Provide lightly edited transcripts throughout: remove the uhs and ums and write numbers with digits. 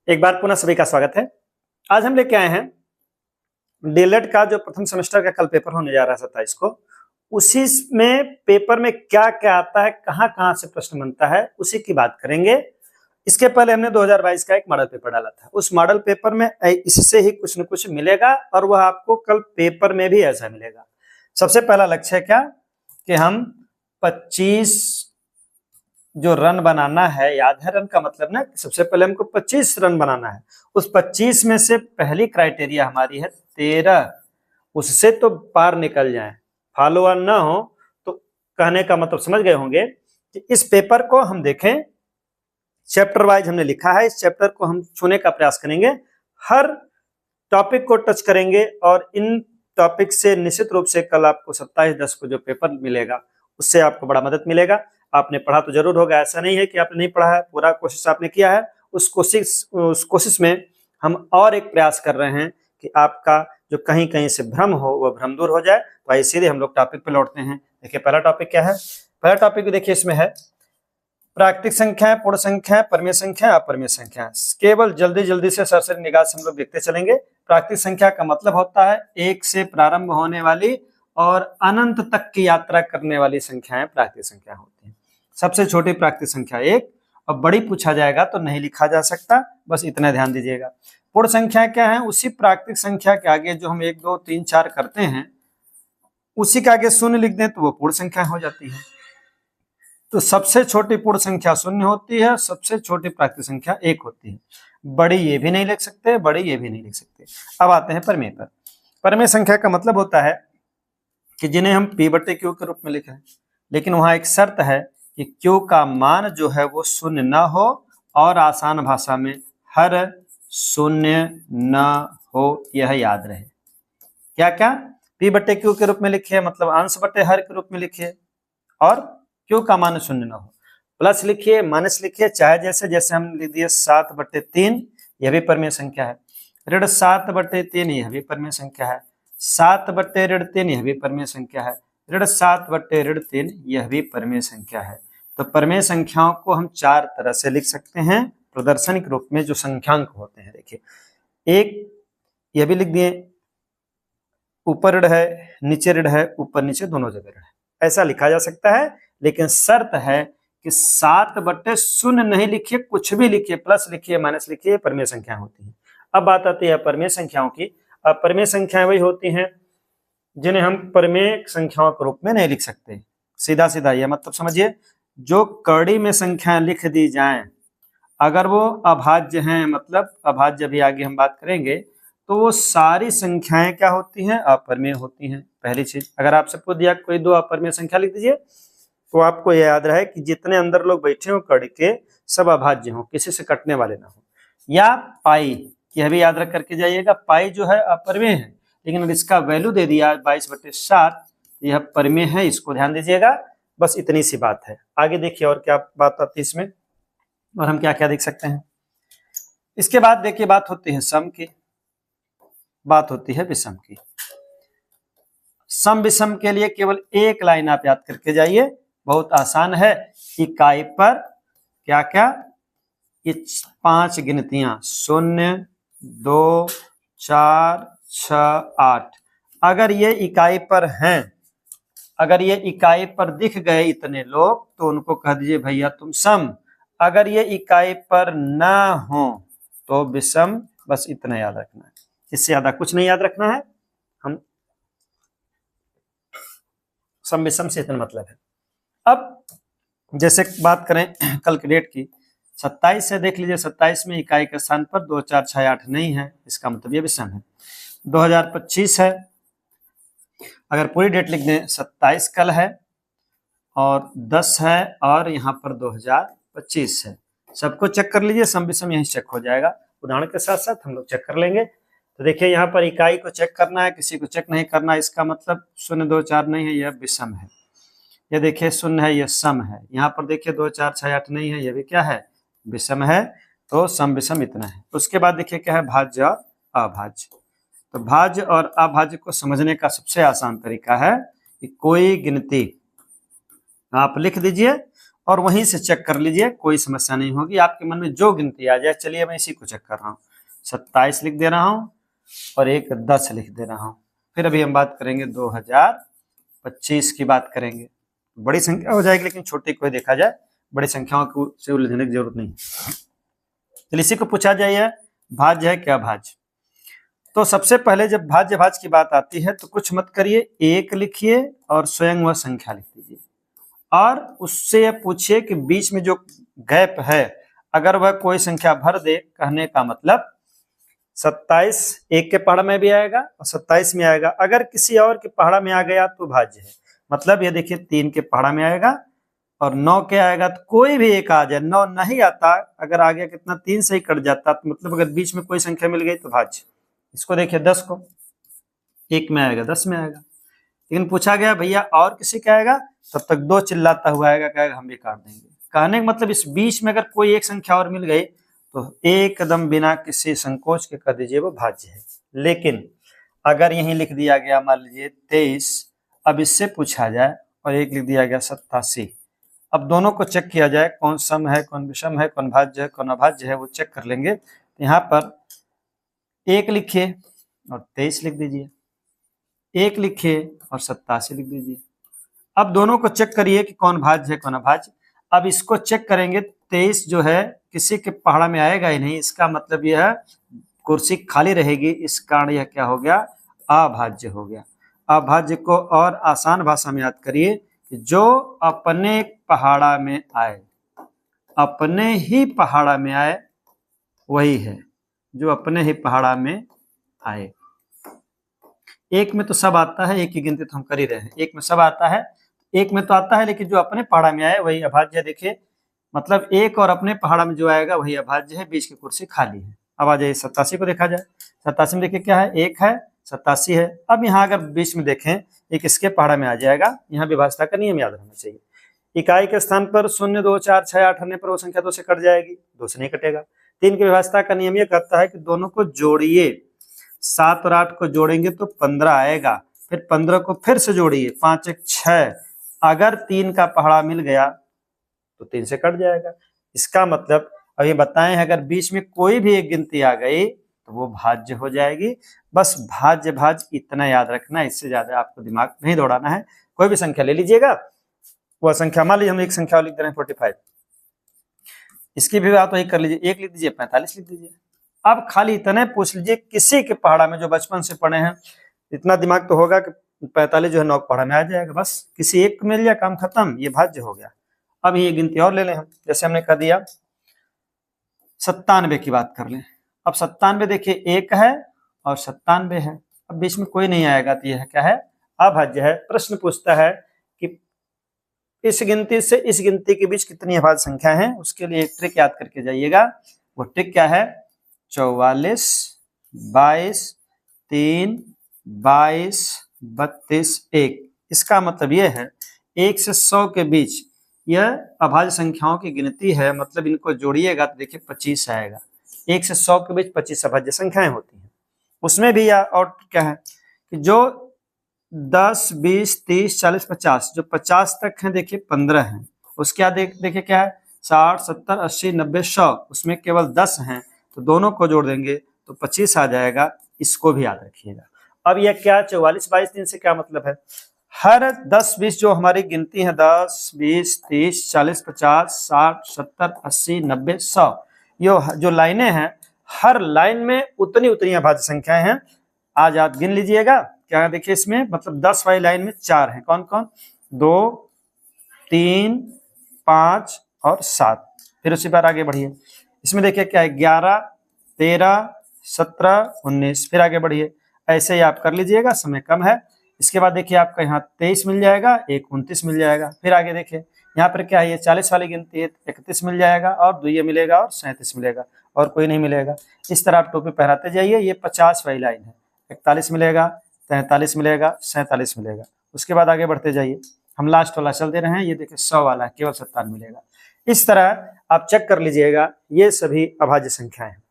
एक बार पुनः सभी का स्वागत है। आज हम लेके आए हैं डीएलएड का जो प्रथम सेमेस्टर का कल पेपर होने जा रहा है 27 को, उसी में पेपर में क्या क्या आता है, कहां कहां से प्रश्न बनता है, उसी की बात करेंगे। इसके पहले हमने 2022 का एक मॉडल पेपर डाला था। उस मॉडल पेपर में इससे ही कुछ न कुछ मिलेगा और वह आपको कल पेपर में भी ऐसा मिलेगा। सबसे पहला लक्ष्य है क्या कि हम 25 जो रन बनाना है, याद है रन का मतलब ना, सबसे पहले हमको 25 रन बनाना है। उस 25 में से पहली क्राइटेरिया हमारी है 13, उससे तो पार निकल जाए, फॉलो ऑन ना हो। तो कहने का मतलब समझ गए होंगे कि इस पेपर को हम देखें, चैप्टर वाइज हमने लिखा है, इस चैप्टर को हम छूने का प्रयास करेंगे, हर टॉपिक को टच करेंगे और इन टॉपिक से निश्चित रूप से कल आपको 27/10 को जो पेपर मिलेगा उससे आपको बड़ा मदद मिलेगा। आपने पढ़ा तो जरूर होगा, ऐसा नहीं है कि आपने नहीं पढ़ा है, पूरा कोशिश आपने किया है। उस कोशिश में हम और एक प्रयास कर रहे हैं कि आपका जो कहीं कहीं से भ्रम हो वह भ्रम दूर हो जाए। तो इसीलिए हम लोग टॉपिक पे लौटते हैं। देखिए पहला टॉपिक क्या है। पहला टॉपिक देखिए इसमें है प्राकृतिक संख्याएं, पूर्ण संख्याएं, परमेय संख्या, अपरमेय संख्या। केवल जल्दी जल्दी से सरसरी निगाह से हम लोग देखते चलेंगे। प्राकृतिक संख्या का मतलब होता है एक से प्रारंभ होने वाली और अनंत तक की यात्रा करने वाली संख्याएं प्राकृतिक संख्या होती हैं। सबसे छोटी प्राकृतिक संख्या 1, और बड़ी पूछा जाएगा तो नहीं लिखा जा सकता, बस इतना ध्यान दीजिएगा। पूर्ण संख्या क्या है, उसी प्राकृतिक संख्या के आगे जो हम 1 2 3 4 करते हैं उसी के आगे शून्य लिख दें तो वो पूर्ण संख्या हो जाती है। तो सबसे छोटी पूर्ण संख्या 0 होती है, सबसे छोटी प्राकृतिक संख्या 1 होती है। बड़ी ये भी नहीं लिख सकते, बड़ी ये भी नहीं लिख सकते। अब आते हैं परमेय पर। परमेय संख्या का मतलब होता है कि जिन्हें हम p/q के रूप में लिखें, लेकिन वहां एक शर्त है कि q का मान जो है वो 0 न हो, और आसान भाषा में हर 0 न हो, यह याद रहे। क्या क्या, p/q के रूप में लिखिए, मतलब अंश बटे हर के रूप में लिखिए, और q का मान 0 न हो। प्लस लिखिए, माइनस लिखिए, चाहे जैसे जैसे हम लिख दिए 7/3, यह भी परमेय संख्या है। ऋण 7/3 यह भी परमेय संख्या है। 7/3 यह भी परमेय संख्या है। ऋण 7/3 यह भी परमेय संख्या है। तो परमेय संख्याओं को हम 4 तरह से लिख सकते हैं प्रदर्शनिक रूप में, जो संख्यांक होते हैं। देखिए, एक यह भी लिख दिए, ऊपर ऋण है, नीचे ऋण है, ऊपर नीचे दोनों जगह ऋण है, ऐसा लिखा जा सकता है। लेकिन शर्त है कि 7/0 नहीं लिखिए, कुछ भी लिखिए, प्लस लिखिए, माइनस लिखिए, परमेय संख्या होती है। अब बात आती है परमेय संख्याओं की। अब परमेय संख्याएं वही होती हैं जिन्हें हम परमेय संख्याओं के रूप में नहीं लिख सकते। सीधा सीधा यह मतलब समझिए, जो कड़ी में संख्याएं लिख दी जाएं, अगर वो अभाज्य हैं, मतलब अभाज्य भी आगे हम बात करेंगे, तो वो सारी संख्याएं क्या होती हैं, अपरमेय होती हैं। पहली चीज, अगर आपसे पूछ दिया कोई 2 अपरमेय संख्या लिख दीजिए, तो आपको यह याद रहे कि जितने अंदर लोग बैठे हो कड़ी के सब अभाज्य हो, किसी से कटने वाले ना हो। या पाई, यह भी याद रख करके जाइएगा, पाई जो है अपरमेय है, लेकिन इसका वैल्यू दे दिया 22/7, यह परमेय है, इसको ध्यान दीजिएगा। बस इतनी सी बात है। आगे देखिए और क्या बात आती है इसमें, और हम क्या क्या देख सकते हैं। इसके बाद देखिए बात होती है सम की, बात होती है विषम की। सम विषम के लिए केवल एक लाइन आप याद करके जाइए, बहुत आसान है। इकाई पर क्या क्या, ये 5 गिनतियां 0 2 4 6 8, अगर ये इकाई पर हैं, अगर ये इकाई पर दिख गए इतने लोग, तो उनको कह दीजिए भैया तुम सम। अगर ये इकाई पर ना हो तो विषम। बस इतना याद रखना है, इससे ज्यादा कुछ नहीं याद रखना है। हम सम विषम से इतना मतलब है। अब जैसे बात करें कल की डेट की, 27 से देख लीजिए, 27 में इकाई के स्थान पर 2 4 6 8 नहीं है, इसका मतलब ये विषम है। 2025 है, अगर पूरी डेट लिख दें, 27 कल है और 10 है और यहाँ पर 2025 है। सबको चेक कर लीजिए, सम विषम यहीं चेक हो जाएगा। उदाहरण के साथ साथ हम लोग चेक कर लेंगे। तो देखिए यहाँ पर इकाई को चेक करना है, किसी को चेक नहीं करना, इसका मतलब 0 2 4 नहीं है, यह विषम है। ये देखिए 0 है, यह सम है। यहाँ पर देखिए 2 4 6 8 नहीं है, यह भी क्या है, विषम है। तो सम विषम इतना है। उसके बाद देखिए क्या है, भाज्य और अभाज्य। तो भाज्य और अभाज्य को समझने का सबसे आसान तरीका है कि कोई गिनती आप लिख दीजिए, और वहीं से चेक कर लीजिए, कोई समस्या नहीं होगी, आपके मन में जो गिनती आ जाए। चलिए मैं इसी को चेक कर रहा हूँ, 27 लिख दे रहा हूँ और एक 10 लिख दे रहा हूँ। फिर अभी हम बात करेंगे 2025 की बात करेंगे। बड़ी संख्या हो जाएगी, लेकिन छोटी कोई देखा जाए, बड़ी संख्याओं को से उलझने की जरूरत नहीं। तो इसी को पूछा जाए भाज्य है क्या भाज्य। तो सबसे पहले जब भाज्य भाज्य की बात आती है तो कुछ मत करिए, एक लिखिए और स्वयं वह संख्या लिख दीजिए और उससे पूछिए कि बीच में जो गैप है अगर वह कोई संख्या भर दे, कहने का मतलब 27 एक के पहाड़ा में भी आएगा और 27 में आएगा। अगर किसी और के पहाड़ा में आ गया तो भाज्य है। मतलब ये देखिए 3 के पहाड़ा में आएगा और 9 के आएगा, तो कोई भी एक आ जाए। 9 नहीं आता, अगर आ गया कितना 3 से ही कट जाता, तो मतलब अगर बीच में कोई संख्या मिल गई तो भाज्य। इसको देखिए 10 को 1 में आएगा, 10 में आएगा। लेकिन पूछा गया भैया और किसी का आएगा, तब तक 2 चिल्लाता हुआ आएगा, कहेगा हम भी काट देंगे। कहने का मतलब इस बीच में अगर कोई एक संख्या और मिल गई तो एकदम बिना किसी संकोच के कह दीजिए वो भाज्य है। लेकिन अगर यहीं लिख दिया गया मान लीजिए 23, अब इससे पूछा जाए और एक लिख दिया गया 87, अब दोनों को चेक किया जाए कौन सम है कौन विषम है, कौन भाज्य है कौन अभाज्य है, वो चेक कर लेंगे। यहाँ पर 1 लिखिए और 23 लिख दीजिए, 1 लिखिए और 87 लिख दीजिए। अब दोनों को चेक करिए कि कौन भाज्य है कौन अभाज्य। अब इसको चेक करेंगे, 23 जो है किसी के पहाड़ा में आएगा ही नहीं, इसका मतलब यह कुर्सी खाली रहेगी, इस कारण यह क्या हो गया, अभाज्य हो गया। अभाज्य को और आसान भाषा में याद करिए कि जो अपने पहाड़ा में आए, अपने ही पहाड़ा में आए वही है, जो अपने ही पहाड़ा में आए। एक में तो सब आता है, एक की गिनती तो हम कर ही रहे हैं, एक में सब आता है, एक में तो आता है, लेकिन जो अपने पहाड़ा में आए वही अभाज्य है। देखिए मतलब एक और अपने पहाड़ा में जो आएगा वही अभाज्य है, बीच की कुर्सी खाली है। अब आ जाइए 87 को देखा जाए। 87 में देखिए क्या है, 1 है 87 है। अब यहाँ अगर बीच में देखें एक इसके पहाड़ा में आ जाएगा, यहाँ विभाज्यता का नियम याद रहना चाहिए। इकाई के स्थान पर 0 2 4 6 8 आने पर वो संख्या 2 से कट जाएगी, 2 से नहीं कटेगा। 3 की विभाज्यता का नियम यह कहता है कि दोनों को जोड़िए, 7 और 8 को जोड़ेंगे तो 15 आएगा, फिर 15 को फिर से जोड़िए, 5 1 6, अगर 3 का पहाड़ा मिल गया तो 3 से कट जाएगा। इसका मतलब अब ये बताएं, अगर बीच में कोई भी एक गिनती आ गई तो वो भाज्य हो जाएगी। बस भाज्य भाज्य इतना याद रखना, इससे ज्यादा आपको दिमाग नहीं दौड़ाना है। कोई भी संख्या ले लीजिएगा, वह संख्या मान लीजिए हम एक संख्या लिख दे रहे हैं 45, इसकी भी बात वही कर लीजिए, 1 लिख दीजिए 45 लिख दीजिए। अब खाली इतने पूछ लीजिए किसी के पहाड़ा में, जो बचपन से पढ़े हैं, इतना दिमाग तो होगा कि 45 जो है 9 पहाड़ा में आ जाएगा, बस किसी एक को मिल गया, काम खत्म, ये भाज्य हो गया। अब ये गिनती और ले लें हम, जैसे हमने कह दिया 97 की बात कर लें। अब 97 देखिए 1 है और 97 है, अब बीच में कोई नहीं आएगा तो यह क्या है, अभाज्य है। प्रश्न पूछता है कि इस गिनती से इस गिनती के बीच कितनी अभाज्य संख्या है, उसके लिए एक ट्रिक याद करके जाइएगा। वो ट्रिक क्या है, 44 22 3 22 32 1। इसका मतलब यह है 1 से 100 के बीच यह अभाज्य संख्याओं की गिनती है, मतलब इनको जोड़िएगा तो देखिए 25 आएगा। 1 से 100 के बीच 25 अभाज्य संख्याएं होती हैं। उसमें भी और क्या है कि जो 10 20 30 40 50, जो 50 तक है देखिए 15 हैं। उसके बाद देखिए क्या है 60 70 80 90 100, उसमें केवल 10 हैं, तो दोनों को जोड़ देंगे तो 25 आ जाएगा। इसको भी याद रखिएगा। अब यह क्या 44 22 3 से क्या मतलब है, हर 10 20 जो हमारी गिनती है 10 20 30 40 50 60 70 80 90 100, ये जो लाइनें हैं हर लाइन में उतनी उतनी अभाज्य संख्याएं हैं। आज आप गिन लीजिएगा क्या, देखिए इसमें मतलब 10 वाली लाइन में 4 हैं, कौन कौन, 2 3 5 और 7। फिर उसी बार आगे बढ़िए, इसमें देखिए क्या है 11 13 17 19, फिर आगे बढ़िए, ऐसे ही आप कर लीजिएगा, समय कम है। इसके बाद देखिए आपका यहाँ 23 मिल जाएगा, एक 29 मिल जाएगा। फिर आगे देखिए यहाँ पर क्या है, ये 40 वाली गिनती है, 31 मिल जाएगा और 2 मिलेगा और 37 मिलेगा और कोई नहीं मिलेगा। इस तरह आप टोपी पहनाते जाइए। ये 50 वाली लाइन है, 41 मिलेगा, 43 मिलेगा, 47 मिलेगा। उसके बाद आगे बढ़ते जाइए, हम लास्ट वाला चल दे रहे हैं, ये देखिए 100 वाला है, केवल 57 मिलेगा। इस तरह आप चेक कर लीजिएगा, ये सभी अभाज्य संख्याएं हैं।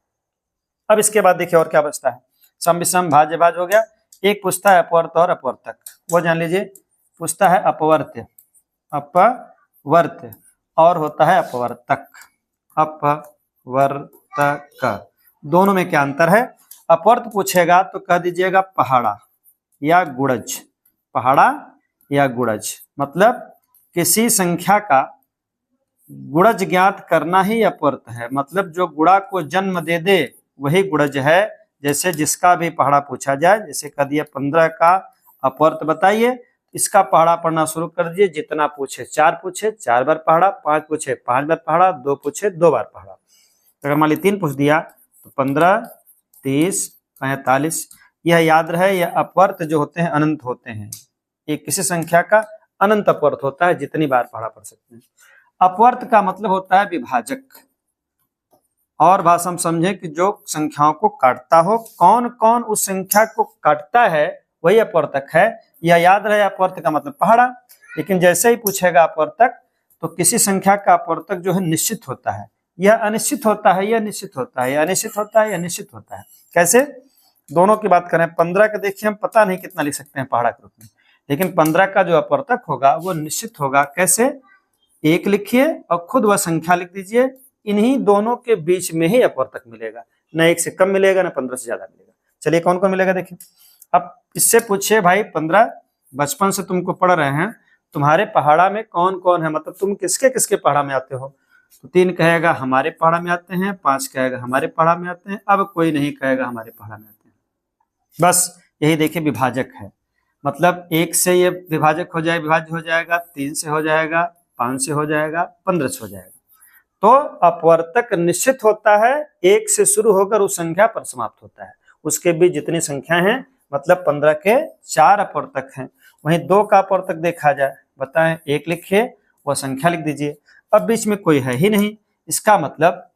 अब इसके बाद देखिए और क्या बचता है, सम विषम भाज्य भाज्य हो गया। एक पूछता है अपवर्त और अपवर्तक, वो जान लीजिए। पूछता है अपवर्त्य अपवर्त्य, और होता है अपवर्तक। अपवर्तक, दोनों में क्या अंतर है? अपवर्त पूछेगा तो कह दीजिएगा पहाड़ा या गुणज, पहाड़ा या गुणज, मतलब किसी संख्या का गुणज ज्ञात करना ही अपवर्त है। मतलब जो गुणा को जन्म दे दे वही गुणज है। जैसे जिसका भी पहाड़ा पूछा जाए, जैसे कह दिया 15 का अपवर्त बताइए, इसका पहाड़ा पढ़ना शुरू कर दीजिए। जितना पूछे 4 पूछे 4 बार पहाड़ा, 5 पूछे 5 बार पहाड़ा, 2 पूछे 2 बार पहाड़ा। अगर मान ली 3 पूछ दिया तो 15, 30, 45। यह याद रहे, यह अपवर्त जो होते हैं अनंत होते हैं। एक किसी संख्या का अनंत अपवर्त होता है, जितनी बार पहाड़ा पढ़ सकते हैं। अपवर्त का मतलब होता है विभाजक। और भाषा हम समझें कि जो संख्याओं को काटता हो, कौन कौन उस संख्या को काटता है वही अपवर्तक है। यह याद रहे, अपवर्त का मतलब पहाड़ा। लेकिन जैसे ही पूछेगा अपवर्तक तो किसी संख्या का अपवर्तक जो है निश्चित होता है, यह अनिश्चित होता है, यह निश्चित होता है, यह अनिश्चित होता है, यह निश्चित होता है। कैसे? दोनों की बात करें, 15 का देखिए हम पता नहीं कितना लिख सकते हैं पहाड़ा के रूप में, लेकिन 15 का जो अपवर्तक होगा वो निश्चित होगा। कैसे? 1 लिखिए और खुद वह संख्या लिख दीजिए, इन्हीं दोनों के बीच में ही अपवर्तक मिलेगा। न 1 से कम मिलेगा, न 15 से ज्यादा मिलेगा। चलिए कौन कौन मिलेगा देखिए। अब इससे पूछिए भाई 15 बचपन से तुमको पढ़ रहे हैं, तुम्हारे पहाड़ा में कौन कौन है, मतलब तुम किसके किसके पहाड़ा में आते हो? तो 3 कहेगा हमारे पहाड़ा में आते हैं, 5 कहेगा हमारे पहाड़ा में आते हैं, अब कोई नहीं कहेगा हमारे पहाड़ा में आते हैं। बस यही देखिए विभाजक है। मतलब 1 से ये विभाजक हो जाए, विभाज्य हो जाएगा, 3 से हो जाएगा, 5 से हो जाएगा, 15 से हो जाएगा। तो अपवर्तक निश्चित होता है, 1 से शुरू होकर उस संख्या पर समाप्त होता है। उसके बीच जितनी संख्या है, मतलब 15 के 4 अपवर्तक हैं। वहीं 2 का अपवर्तक देखा जाए, बताएं, 1 लिखिए, वह संख्या लिख दीजिए। अब बीच में कोई है ही नहीं, इसका मतलब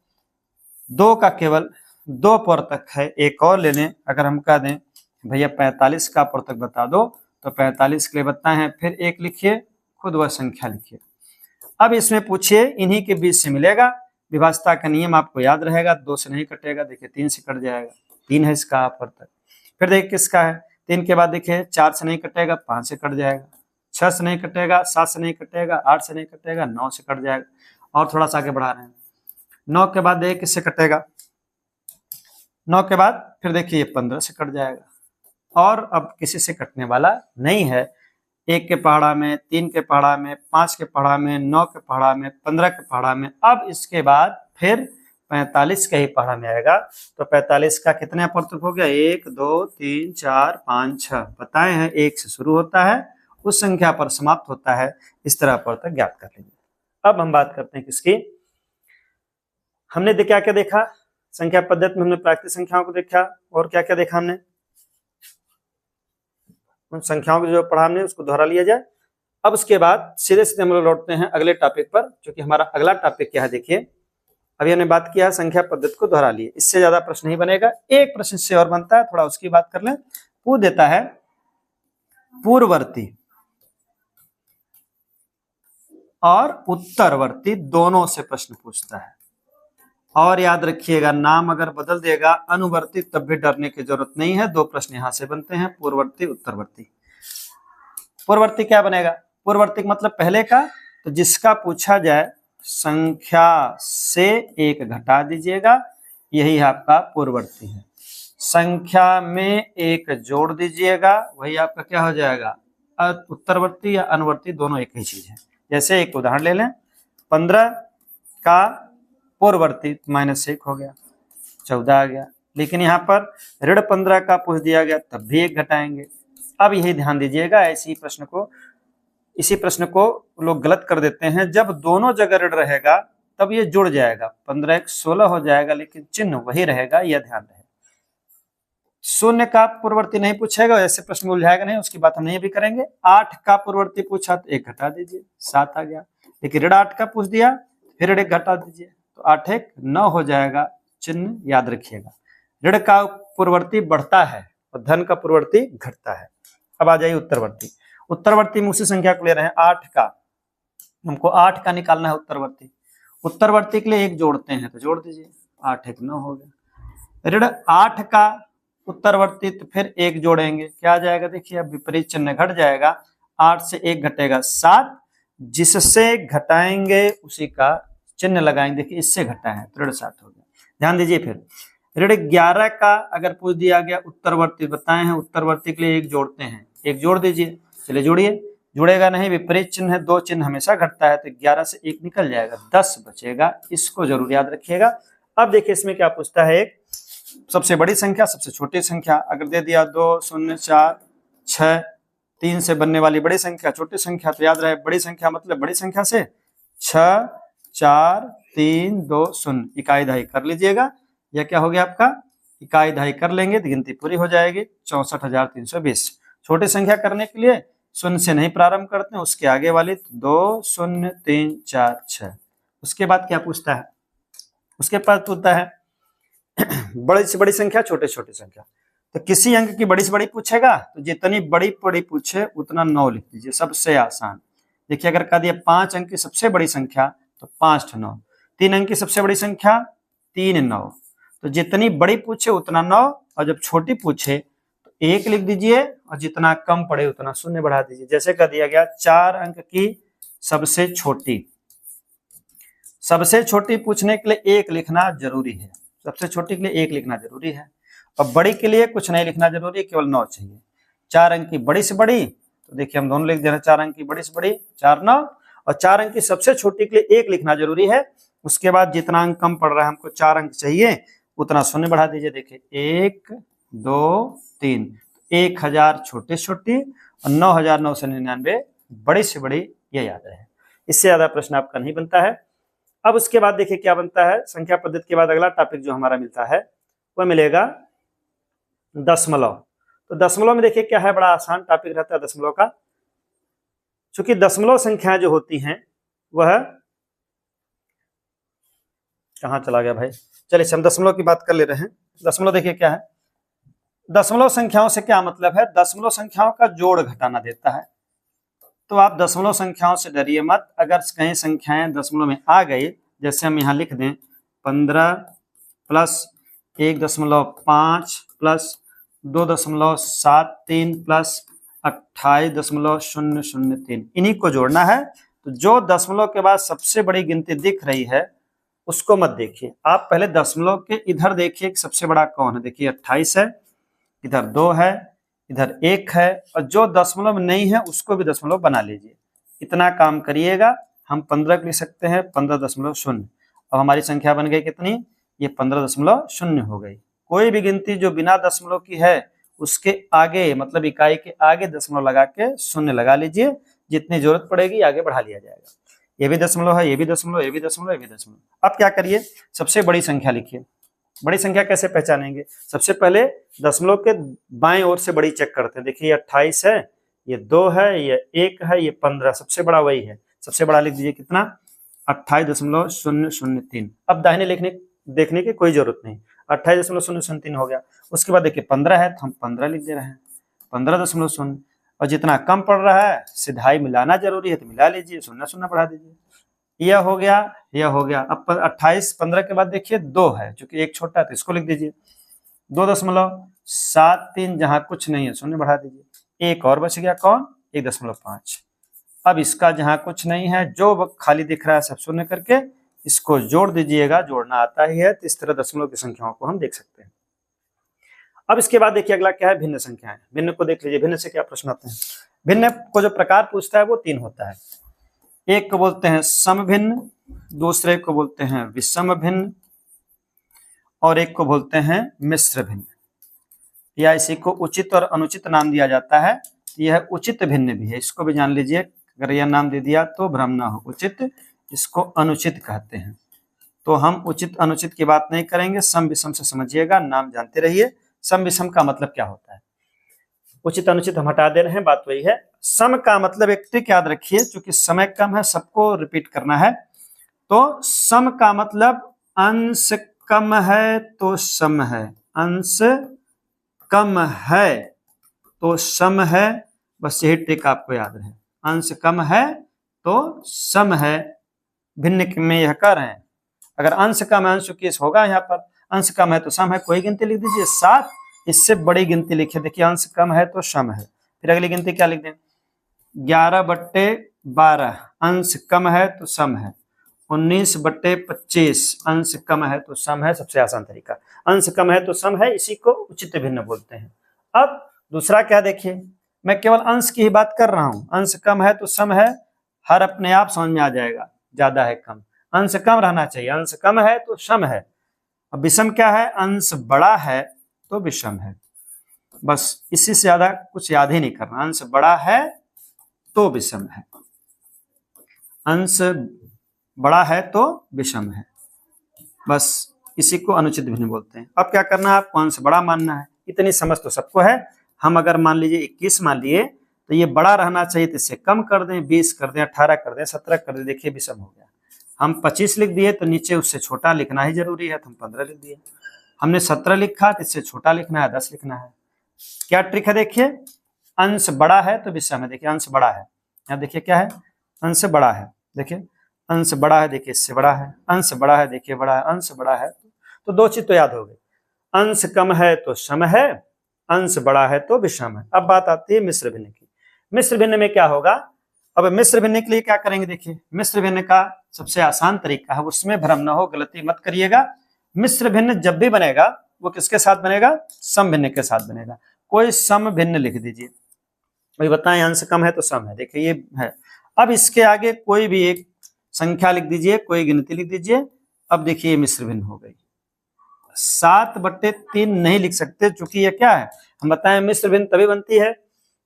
2 का केवल 2 अपवर्तक है। एक और ले लें, अगर हम कह दें भैया 45 का अपवर्तक बता दो, तो 45 के लिए बताएं, फिर 1 लिखिए, खुद वह संख्या लिखिए। अब इसमें पूछिए, इन्हीं के बीच से मिलेगा। विभाजता का नियम आपको याद रहेगा, 2 से नहीं कटेगा, देखिए 3 से कट जाएगा, 3 है इसका अपवर्तक। फिर देखिए किसका है, 3 के बाद देखिए 4 से नहीं कटेगा, 5 से कट जाएगा, 6 से नहीं कटेगा, 7 से नहीं कटेगा, 8 से नहीं कटेगा, 9 से कट जाएगा। और थोड़ा सा आगे बढ़ा रहे हैं, 9 के बाद देखिए किससे कटेगा, 9 के बाद फिर देखिए 15 से कट जाएगा। और अब किसी से कटने वाला नहीं है। 1 के पहाड़ा में, 3 के पहाड़ा में, 5 के पहाड़ा में, 9 के पहाड़ा में, 15 के पहाड़ा में। अब इसके बाद फिर 45 के ही पहाड़ा में आएगा। तो 45 का कितने अपवर्तक हो गया? 1, 2, 3, 4, 5, 6 बताए हैं। 1 से शुरू होता है, उस संख्या पर समाप्त होता है। इस तरह अपवर्तक ज्ञात कर लीजिए। अब हम बात करते हैं किसकी। हमने क्या क्या देखा संख्या पद्धति में? हमने प्राकृतिक संख्याओं को देखा, और क्या क्या देखा हमने? उन संख्याओं को जो पढ़ा हमने उसको दोहरा लिया जाए। अब उसके बाद सीधे सीधे हम लोग लौटते हैं अगले टॉपिक पर, क्योंकि हमारा अगला टॉपिक क्या है देखिए। अभी हमने बात किया संख्या पद्धति को दोहरा लिए, इससे ज्यादा प्रश्न नहीं बनेगा। एक प्रश्न से और बनता है, थोड़ा उसकी बात कर लें। पूछ देता है पूर्ववर्ती और उत्तरवर्ती दोनों से प्रश्न पूछता है। और याद रखिएगा, नाम अगर बदल देगा अनुवर्ती तब भी डरने की जरूरत नहीं है। 2 प्रश्न यहां से बनते हैं, पूर्ववर्ती उत्तरवर्ती। पूर्ववर्ती क्या बनेगा? पूर्ववर्ती मतलब पहले का, तो जिसका पूछा जाए संख्या से 1 घटा दीजिएगा, यही आपका पूर्ववर्ती है। संख्या में 1 जोड़ दीजिएगा, वही आपका क्या हो जाएगा? उत्तरवर्ती या अनुवर्ती, दोनों एक ही चीज है। जैसे एक उदाहरण ले लें, 15 का पूर्ववर्ती -1 हो गया, 14 आ गया। लेकिन यहाँ पर ऋण 15 का पूछ दिया गया, तब भी 1 घटाएंगे। अब यही ध्यान दीजिएगा, इसी प्रश्न को लोग गलत कर देते हैं। जब दोनों जगह ऋण रहेगा तब ये जुड़ जाएगा, 15 1 16 हो जाएगा, लेकिन चिन्ह वही रहेगा, यह ध्यान रहे। 0 का पूर्ववर्ती नहीं पूछेगा, ऐसे प्रश्न उलझाएगा नहीं, उसकी बात हम नहीं भी करेंगे। 8 का पूर्ववर्ती पूछा तो 1 घटा दीजिए, 7 आ गया। लेकिन ऋण 8 का पूछ दिया, फिर ऋण 1 घटा दीजिए, तो 8 1 9 हो जाएगा। चिन्ह याद रखिएगा, ऋण का पूर्ववर्ती बढ़ता है और धन का पूर्ववर्ती घटता है। अब आ जाइए उत्तरवर्ती। उत्तरवर्ती में उसी संख्या को ले रहे हैं, 8 का, हमको 8 का निकालना है उत्तरवर्ती। उत्तरवर्ती के लिए 1 जोड़ते हैं, तो जोड़ दीजिए, 8 1 9 हो गया। ऋण 8 का उत्तरवर्ती, तो फिर 1 जोड़ेंगे, क्या आ जाएगा देखिए, अब विपरीत चिन्ह घट जाएगा। 8 से 1 घटेगा 7, जिससे घटाएंगे उसी का चिन्ह लगाएंगे। देखिए इससे घटा है तो ऋण 7 हो गया। ध्यान दीजिए फिर ऋण 11 का अगर पूछ दिया गया उत्तरवर्ती बताए हैं, उत्तरवर्ती के लिए एक जोड़ते हैं, एक जोड़ दीजिए। चलिए जोड़िए, जुड़ेगा नहीं, विपरीत चिन्ह है, 2 चिन्ह हमेशा घटता है तो 11 से 1 निकल जाएगा, 10 बचेगा। इसको जरूर याद रखिएगा। अब देखिए इसमें क्या पूछता है, एक सबसे बड़ी संख्या सबसे छोटी संख्या अगर दे दिया 2 0 4 6 3 से बनने वाली बड़ी संख्या छोटी संख्या, तो याद रहे बड़ी संख्या मतलब बड़ी संख्या से 6 4 3 2 0 इकाई दहाई कर लीजिएगा। यह क्या हो गया आपका, इकाई दहाई कर लेंगे तो गिनती पूरी हो जाएगी 64,320। छोटी संख्या करने के लिए शून्य से नहीं प्रारंभ करते हैं, उसके आगे वाली 2 0 3 4 6। उसके बाद क्या पूछता है, उसके पास पूछता है बड़ी से बड़ी संख्या छोटे छोटी संख्या। तो किसी अंक की बड़ी से बड़ी पूछेगा तो जितनी बड़ी बड़ी पूछे उतना 9 लिख दीजिए, सबसे आसान। देखिए अगर कह दिया 5 अंक की सबसे बड़ी संख्या तो 5 9, 3 अंक की सबसे बड़ी संख्या 3 9। तो जितनी बड़ी पूछे उतना 9, और जब छोटी पूछे तो 1 लिख दीजिए, और जितना कम पड़े उतना शून्य बढ़ा दीजिए। जैसे कह दिया गया 4 अंक की सबसे छोटी, सबसे छोटी पूछने के लिए 1 लिखना जरूरी है, सबसे छोटी के लिए 1 लिखना जरूरी है, और बड़ी के लिए कुछ नहीं लिखना जरूरी है, केवल 9 चाहिए। 4 अंक की बड़ी से बड़ी, तो देखिए हम दोनों लिख दे रहे हैं, 4 अंक की बड़ी से बड़ी 4 9, और 4 अंक की सबसे छोटी के लिए 1 लिखना जरूरी है। उसके बाद जितना अंक कम पड़ रहा है, हमको 4 अंक चाहिए, उतना शून्य बढ़ा दीजिए। देखिए 1 2 3, 1000 छोटी छोटी और 9999 बड़ी से बड़ी, ये याद रहे। इससे ज्यादा प्रश्न आपका नहीं बनता है। अब उसके बाद देखिए क्या बनता है, संख्या पद्धति के बाद अगला टॉपिक जो हमारा मिलता है वह मिलेगा दशमलव। तो दशमलव में देखिए क्या है, बड़ा आसान टॉपिक रहता है दशमलव का। चूंकि दशमलव संख्याएं जो होती हैं वह, कहां चला गया भाई, चलिए हम दशमलव की बात कर ले रहे हैं। दशमलव देखिए क्या है, दशमलव संख्याओं से क्या मतलब है, दशमलव संख्याओं का जोड़ घटाना देता है। तो आप दशमलव संख्याओं से डरिए मत, अगर कहीं संख्याएं दशमलव में आ गई, जैसे हम यहाँ लिख दें 15 प्लस 1.5 प्लस 2.73 प्लस 28.003, इन्हीं को जोड़ना है। तो जो दशमलव के बाद सबसे बड़ी गिनती दिख रही है उसको मत देखिए, आप पहले दशमलव के इधर देखिए सबसे बड़ा कौन है। देखिए 28 है, इधर 2 है, इधर 1 है, और जो दशमलव में नहीं है उसको भी दशमलव बना लीजिए। इतना काम करिएगा। हम 15 लिख सकते हैं 15.0। अब हमारी संख्या बन गई कितनी, ये 15.0 हो गई। कोई भी गिनती जो बिना दशमलव की है उसके आगे मतलब इकाई के आगे दशमलव लगा के शून्य लगा लीजिए, जितनी जरूरत पड़ेगी आगे बढ़ा लिया जाएगा। ये भी दशमलव है, ये भी दशमलव, ये भी दशमलव, ये भी दशमलव। अब क्या करिए, सबसे बड़ी संख्या लिखिए। बड़ी संख्या कैसे पहचानेंगे, सबसे पहले दशमलव के बाएं ओर से बड़ी चेक करते हैं। देखिए 28 है, ये 2 है, ये 1 है, ये 15, सबसे बड़ा वही है। सबसे बड़ा लिख दीजिए कितना, 28.003। अब दाहिने देखने की कोई जरूरत नहीं, 28.003 हो गया। उसके बाद देखिए 15 है तो हम 15 लिख दे रहे हैं, 15.0। और जितना कम पड़ रहा है सिधाई मिलाना जरूरी है तो मिला लीजिए, 0 बढ़ा दीजिए। यह हो गया, यह हो गया। अब 28 15 के बाद देखिए 2 है, चूंकि एक छोटा है तो इसको लिख दीजिए 2.73, जहां कुछ नहीं है 0 बढ़ा दीजिए। एक और बच गया कौन, 1.5। अब इसका जहां कुछ नहीं है, जो खाली दिख रहा है सब 0 करके इसको जोड़ दीजिएगा, जोड़ना आता ही है। तो इस तरह दशमलव की संख्याओं को हम देख सकते हैं। अब इसके बाद देखिए अगला क्या है, भिन्न संख्याएं। भिन्न को देख लीजिए, भिन्न से क्या प्रश्न आते हैं। भिन्न को जो प्रकार पूछता है वो 3 होता है। एक को बोलते हैं समभिन्न, दूसरे को बोलते हैं विषम भिन्न, और एक को बोलते हैं मिश्र भिन्न, या इसी को उचित और अनुचित नाम दिया जाता है। यह उचित भिन्न भी है, इसको भी जान लीजिए। अगर यह नाम दे दिया तो भ्रम ना हो, उचित इसको अनुचित कहते हैं। तो हम उचित अनुचित की बात नहीं करेंगे, सम विषम से समझिएगा, नाम जानते रहिए। सम विषम का मतलब क्या होता है, उचित अनुचित हम हटा दे रहे हैं, बात वही है। सम का मतलब एक ट्रिक याद रखिए, क्योंकि समय कम है, सबको रिपीट करना है। तो सम का मतलब अंश कम है तो सम है, अंश कम है तो सम है, बस यही ट्रिक आपको याद रहे। अंश कम है तो सम है, भिन्न में यह कर रहे हैं। अगर अंश कम है, अंश किस होगा यहाँ पर, अंश कम है तो सम है, कोई गिनती लिख दीजिए 7, इससे बड़ी गिनती लिखिए। देखिए अंश कम है तो सम है, फिर अगली गिनती क्या लिख दें, 11/12, अंश कम है तो सम है। 19/25 अंश कम है तो सम है, सबसे आसान तरीका। अंश कम है तो सम है, इसी को उचित भिन्न बोलते हैं। अब दूसरा क्या देखिए, मैं केवल अंश की ही बात कर रहा हूं। अंश कम है तो सम है, हर अपने आप समझ में आ जाएगा, ज्यादा है कम, अंश कम रहना चाहिए। अंश कम है तो सम है। अब विषम क्या है, अंश बड़ा है तो विषम है। बस इससे ज्यादा कुछ याद ही नहीं करना। अंश बड़ा है तो विषम है, अंश बड़ा है तो विषम है, बस इसी को अनुचित भिन्न बोलते हैं। अब क्या करना है, आपको अंश बड़ा मानना है। इतनी समझ तो सबको है। हम अगर मान लीजिए 21 मान लिए तो ये बड़ा रहना चाहिए, तो इससे कम कर दें, 20 कर दें, 18 कर दें, 17 कर दें, देखिए विषम हो गया। हम 25 लिख दिए तो नीचे उससे छोटा लिखना ही जरूरी है, तो हम 15 लिख दिए। हमने 17 लिखा तो इससे छोटा लिखना है, 10 लिखना है। क्या ट्रिक है देखिए, अंश बड़ा है तो विषम है। देखिए अंश बड़ा है, यहाँ देखिए क्या है, अंश बड़ा है, देखिए अंश बड़ा है, देखिए इससे बड़ा है, अंश बड़ा है, देखिए बड़ा है, अंश बड़ा है। तो दो चीज तो याद हो गई, अंश कम है तो सम है, अंश बड़ा है तो विषम है। अब बात आती है मिश्र भिन्न की। मिश्र भिन्न में क्या होगा, अब मिश्र भिन्न के लिए क्या करेंगे, देखिए मिश्र भिन्न का सबसे आसान तरीका है, उसमें भ्रम न हो, गलती मत करिएगा। मिश्र भिन्न जब भी बनेगा वो किसके साथ बनेगा, सम भिन्न के साथ बनेगा। कोई सम भिन्न लिख दीजिए, वही बताएं अंश कम है तो सम है, देखिए ये है। अब इसके आगे कोई भी एक संख्या लिख दीजिए, कोई गिनती लिख दीजिए। अब देखिए ये मिश्र भिन्न हो गई। 7/3 नहीं लिख सकते, चूंकि ये क्या है, हम बताएं मिश्र भिन्न तभी बनती है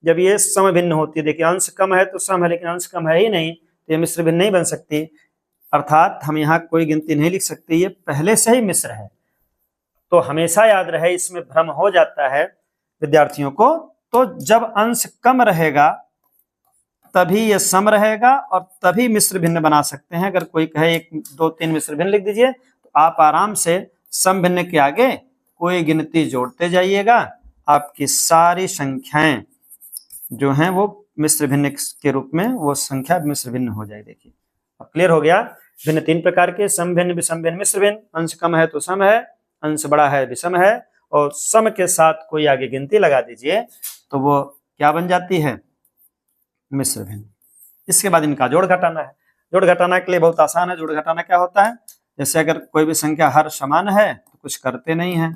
जब ये सम भिन्न होती है। देखिए अंश कम है तो सम है, लेकिन अंश कम है ही नहीं, तो ये मिश्र भिन्न नहीं बन सकती। अर्थात हम यहाँ कोई गिनती नहीं लिख सकते, ये पहले से ही मिश्र है। तो हमेशा याद रहे, इसमें भ्रम हो जाता है विद्यार्थियों को। तो जब अंश कम रहेगा तभी यह सम रहेगा और तभी मिश्र भिन्न बना सकते हैं। अगर कोई कहे 1 2 3 मिश्र भिन्न लिख दीजिए, तो आप आराम से सम भिन्न के आगे कोई गिनती जोड़ते जाइएगा, आपकी सारी संख्याएं जो हैं वो मिश्र भिन्न के रूप में वो संख्या मिश्र भिन्न हो जाए। देखिए अब क्लियर हो गया। भिन्न 3 प्रकार के, सम भिन्न, विषम भिन्न, मिश्र भिन्न। अंश कम है तो सम है, अंश बड़ा है विषम है, और सम के साथ कोई आगे गिनती लगा दीजिए तो वो क्या बन जाती है, मिश्र भिन्न। इसके बाद इनका जोड़ घटाना है। जोड़ घटाना के लिए बहुत आसान है। जोड़ घटाना क्या होता है, जैसे अगर कोई भी संख्या हर समान है तो कुछ करते नहीं है,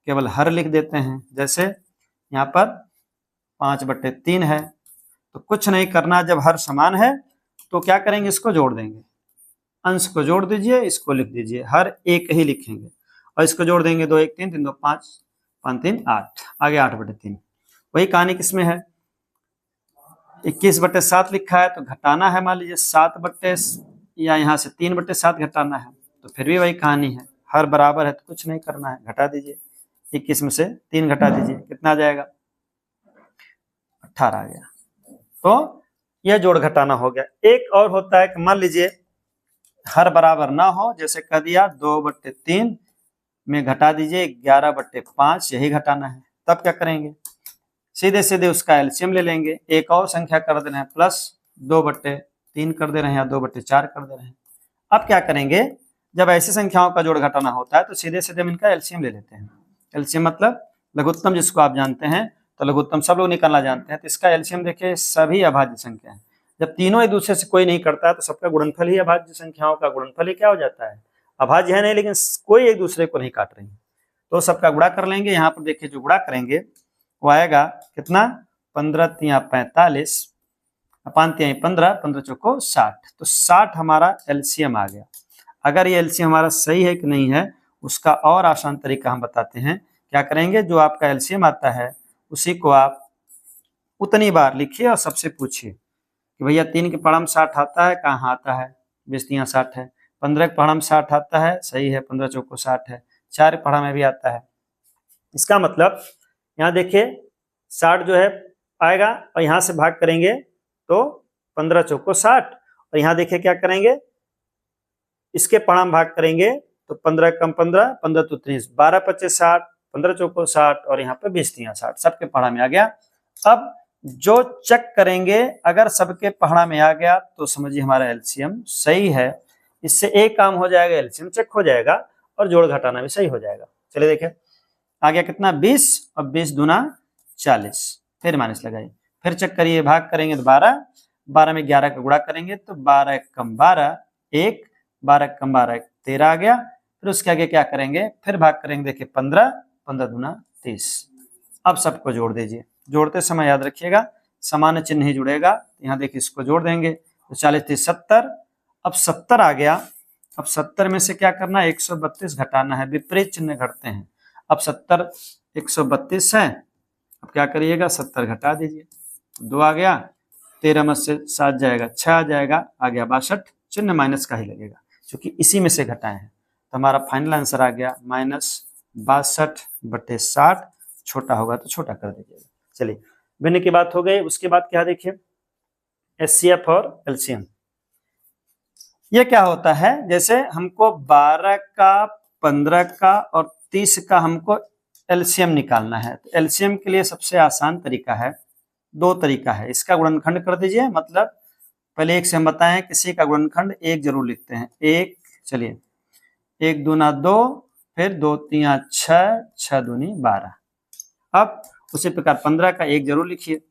केवल हर लिख देते हैं। जैसे यहाँ पर 5/3 है, तो कुछ नहीं करना, जब हर समान है तो क्या करेंगे, इसको जोड़ देंगे। अंश को जोड़ दीजिए, इसको लिख दीजिए, हर एक ही लिखेंगे, और इसको जोड़ देंगे, 2 1 3 3 2 5 5 3 8, आगे 8/3। वही कहानी किसमें है, 21/7 लिखा है तो घटाना है, मान लीजिए 7 या यहाँ से 3/7 घटाना है, तो फिर भी वही कहानी है, हर बराबर है तो कुछ नहीं करना है, घटा दीजिए। 21 में से 3 घटा दीजिए, कितना आ जाएगा, 18 आ गया। तो यह जोड़ घटाना हो गया। एक और होता है कि मान लीजिए हर बराबर ना हो, जैसे कह दिया 2/3 में घटा दीजिए 11/5, यही घटाना है। तब क्या करेंगे, सीधे सीधे उसका एलसीएम ले लेंगे, एक और संख्या कर दे रहे हैं प्लस 2/3 कर दे रहे हैं या 2/4 कर दे रहे हैं। अब क्या करेंगे, जब ऐसी संख्याओं का जोड़ घटाना होता है तो सीधे सीधे हम इनका एलसीएम ले लेते हैं। एलसीएम मतलब लघुत्तम, जिसको आप जानते हैं, तो लघुत्तम सब लोग निकालना जानते हैं, तो इसका एलसीएम देखिए सभी अभाज्य संख्या है। जब तीनों एक दूसरे से कोई नहीं करता है तो सबका गुणनफल ही, अभाज्य संख्याओं का गुणनफल ही क्या हो जाता है, अभाज्य है नहीं, लेकिन कोई एक दूसरे को नहीं काट रही है, तो सबका गुणा कर लेंगे। यहाँ पर देखिए जो गुणा करेंगे वो आएगा कितना, 15 तिया 45, 5 तिया 15, 15 चौको 60, तो 60 हमारा एलसीएम आ गया। अगर ये एलसीएम हमारा सही है कि नहीं है, उसका और आसान तरीका हम बताते हैं। क्या करेंगे, जो आपका एलसीएम आता है उसी को आप उतनी बार लिखिए और सबसे पूछिए कि भैया 3 के पढ़ा में 60 आता है, कहाँ आता है, 20 तिया 60 है। 15 के पढ़ा में 60 आता है, सही है, 15 चौको 60 है। 4 के पढ़ा में भी आता है। इसका मतलब यहाँ देखिए 60 जो है आएगा, और यहाँ से भाग करेंगे तो 15 चौको 60, और यहाँ देखिए क्या करेंगे, इसके पढ़ा में भाग करेंगे तो 15 कम 15, 15 तो 30, 12 25 60, 15 चौको 60, और यहाँ पे 20 तिया 60, सबके पढ़ा में आ गया। अब जो चेक करेंगे, अगर सबके पढ़ा में आ गया तो समझिए हमारा एलसीएम सही है। इससे एक काम हो जाएगा, एलसीएम चेक हो जाएगा और जोड़ घटाना भी सही हो जाएगा। चलिए देखिए आ गया कितना, 20, और 20 दूना 40, फिर माइनस लगाइए, फिर चेक करिए, भाग करेंगे तो 12, 12 में 11 का गुणा करेंगे तो 12 कम 12 1, 12 कम 12 13 आ गया। फिर उसके आगे क्या करेंगे, फिर भाग करेंगे, देखिए 15, 15 दूना 30। अब सबको जोड़ दीजिए, जोड़ते समय याद रखिएगा समान चिन्ह ही जुड़ेगा। यहाँ देखिए इसको जोड़ देंगे तो 40 30 70। अब 70 आ गया। अब 70 में से क्या करना है, 132 घटाना है, विपरीत चिन्ह घटते हैं। अब 70 132 है, अब क्या करिएगा 70 घटा दीजिए, 2 आ गया, 13 में से 7 जाएगा 6 आ जाएगा, आ गया 62, चिन्ह माइनस का ही लगेगा क्योंकि इसी में से घटाए हैं। तो हमारा फाइनल आंसर आ गया -62/60, छोटा होगा तो छोटा कर दीजिएगा। चलिए भिन्न की बात हो गई। उसके बाद क्या देखिए, एचसीएफ और एलसीएम। ये क्या होता है, जैसे हमको 12 का, 15 का और 30 का हमको एलसीएम निकालना है। तो एलसीएम के लिए सबसे आसान तरीका है, दो तरीका है, इसका गुणनखंड कर दीजिए। मतलब पहले एक से हम बताएं, किसी का गुणनखंड एक जरूर लिखते हैं, एक, चलिए 1 दूना 2, फिर 2 तिया 6, 6 दूनी 12। अब उसी प्रकार 15 का एक जरूर लिखिए,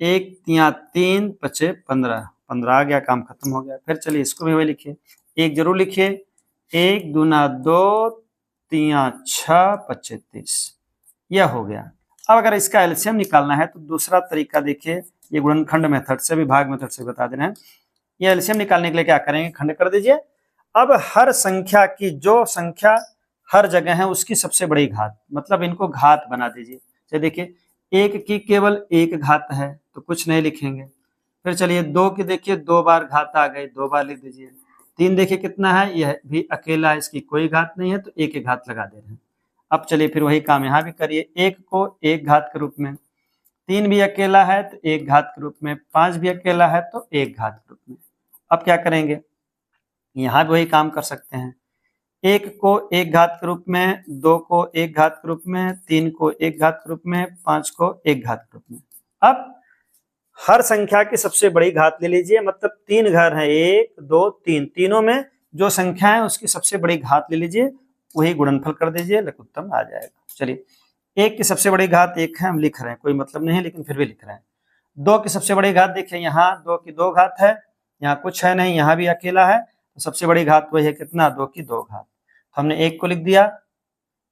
1 तिया 3, 5 15, 15 आ गया, काम खत्म हो गया। फिर चलिए इसको भी वही लिखिए, एक जरूर लिखिए, 1 दूना 2, तिया 6, 25 30, यह हो गया। अब अगर इसका एलसीएम निकालना है तो दूसरा तरीका देखिए, ये गुणनखंड मेथड से भी, भाग मेथड से बता दे रहे हैं। ये एलसीएम निकालने के लिए क्या करेंगे, खंड कर दीजिए। अब हर संख्या की, जो संख्या हर जगह है उसकी सबसे बड़ी घात, मतलब इनको घात बना दीजिए। चलिए देखिए, एक की केवल एक घात है तो कुछ नहीं लिखेंगे। फिर चलिए 2 की देखिए 2 बार घात आ गई, 2 बार लिख दीजिए। 3 देखिए कितना है, यह भी अकेला है, इसकी कोई घात नहीं है तो एक एक घात लगा दे रहे हैं। अब चलिए फिर वही काम यहाँ भी करिए, 1 को 1 घात के रूप में, 3 भी अकेला है तो 1 घात के रूप में, 5 भी अकेला है तो 1 घात के रूप में। अब क्या करेंगे, यहाँ भी वही काम कर सकते हैं, 1 को 1 घात के रूप में, 2 को 1 घात के रूप में, 3 को 1 घात के रूप में, 5 को 1 घात के रूप में। अब हर संख्या की सबसे बड़ी घात ले लीजिए, मतलब 3 घर हैं, 1 2 3, तीनों में जो संख्या है उसकी सबसे बड़ी घात ले लीजिए, वही गुणनफल कर दीजिए, लघुत्तम आ जाएगा। चलिए 1 की सबसे बड़ी घात 1 है, हम लिख रहे हैं, कोई मतलब नहीं है लेकिन फिर भी लिख रहे हैं। 2 की सबसे बड़ी घात देखिए, यहाँ 2 की 2 घात है, यहाँ कुछ है नहीं, यहाँ भी अकेला है, तो सबसे बड़ी घात वही है कितना, 2 की 2 घात। तो हमने 1 को लिख दिया,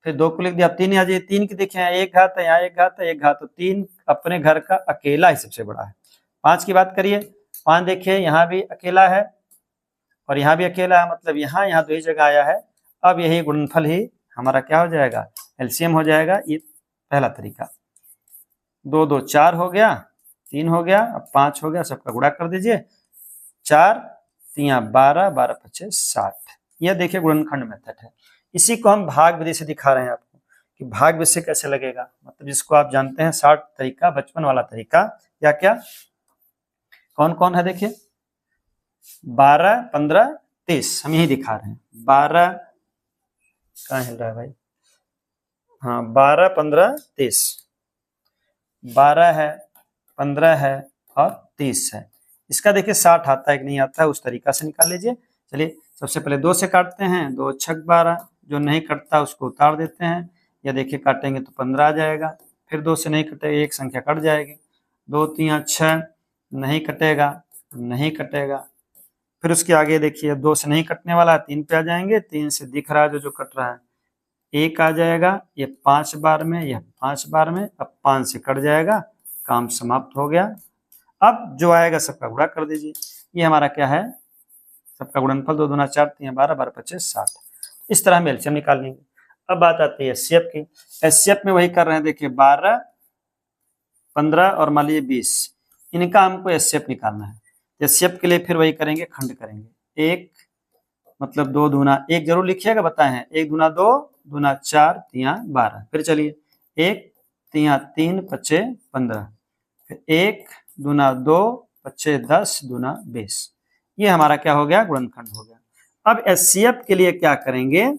फिर 2 को लिख दिया, 3 आ जाइए, 3 की देखिए यहाँ 1 घात है, यहाँ 1 घात है, 1 घात, तो 3 अपने घर का अकेला ही सबसे बड़ा है। 5 की बात करिए, 5 देखिए यहाँ भी अकेला है और यहाँ भी अकेला है, मतलब यहाँ यहाँ दो ही जगह आया है। अब यही गुणनफल ही हमारा क्या हो जाएगा, एलसीएम हो जाएगा। ये पहला तरीका, 2 2 4 हो गया, 3 हो गया, अब 5 हो गया, सबका गुणा कर दीजिए, 4 3 12, 12 5 60। यह देखिए गुणनखंड मेथड है। इसी को हम भाग विधि से दिखा रहे हैं आपको कि भाग विधि से कैसे लगेगा, मतलब जिसको आप जानते हैं 60 तरीका, बचपन वाला तरीका। या क्या, कौन कौन है देखिए, 12 15 30, हम यही दिखा रहे हैं। 12 कहाँ हिल रहा है भाई, हाँ 12 15 30, 12 है, 15 है और 30 है। इसका देखिए 60 आता है कि नहीं आता है, उस तरीका से निकाल लीजिए। चलिए सबसे पहले 2 से काटते हैं, 2 छक 12, जो नहीं कटता उसको उतार देते हैं। या देखिए काटेंगे तो 15 आ जाएगा, फिर 2 से नहीं कटेगा, एक संख्या कट जाएगी, 2 3 6, नहीं कटेगा, नहीं कटेगा। फिर उसके आगे देखिए 2 से नहीं कटने वाला, 3 पे आ जाएंगे, 3 से दिख रहा है जो कट रहा है, 1 आ जाएगा, ये 5 बार में, यह 5 बार में, अब 5 से कट जाएगा, काम समाप्त हो गया। अब जो आएगा सबका गुणा कर दीजिए, ये हमारा क्या है, सबका गुणनफल, 2 दूना 4 3 12, 12 25 60। इस तरह हम एलसीएम निकाल लेंगे। अब बात आती है एचसीएफ की। एचसीएफ में वही कर रहे हैं, देखिए 12 15 और मान लीजिए 20, इनका हमको एचसीएफ निकालना है। एचसीएफ के लिए फिर वही करेंगे, खंड करेंगे, 1 मतलब 2 दूना 1 जरूर लिखिएगा, बताए हैं, 1 दूना 2 दूना 4 तिया 12। फिर चलिए 1 तिया 3 5 15, फिर 1 दूना 2 5 10 दूना 20। ये हमारा क्या हो गया, गुणनखंड हो गया। अब एचसीएफ के लिए क्या करेंगे,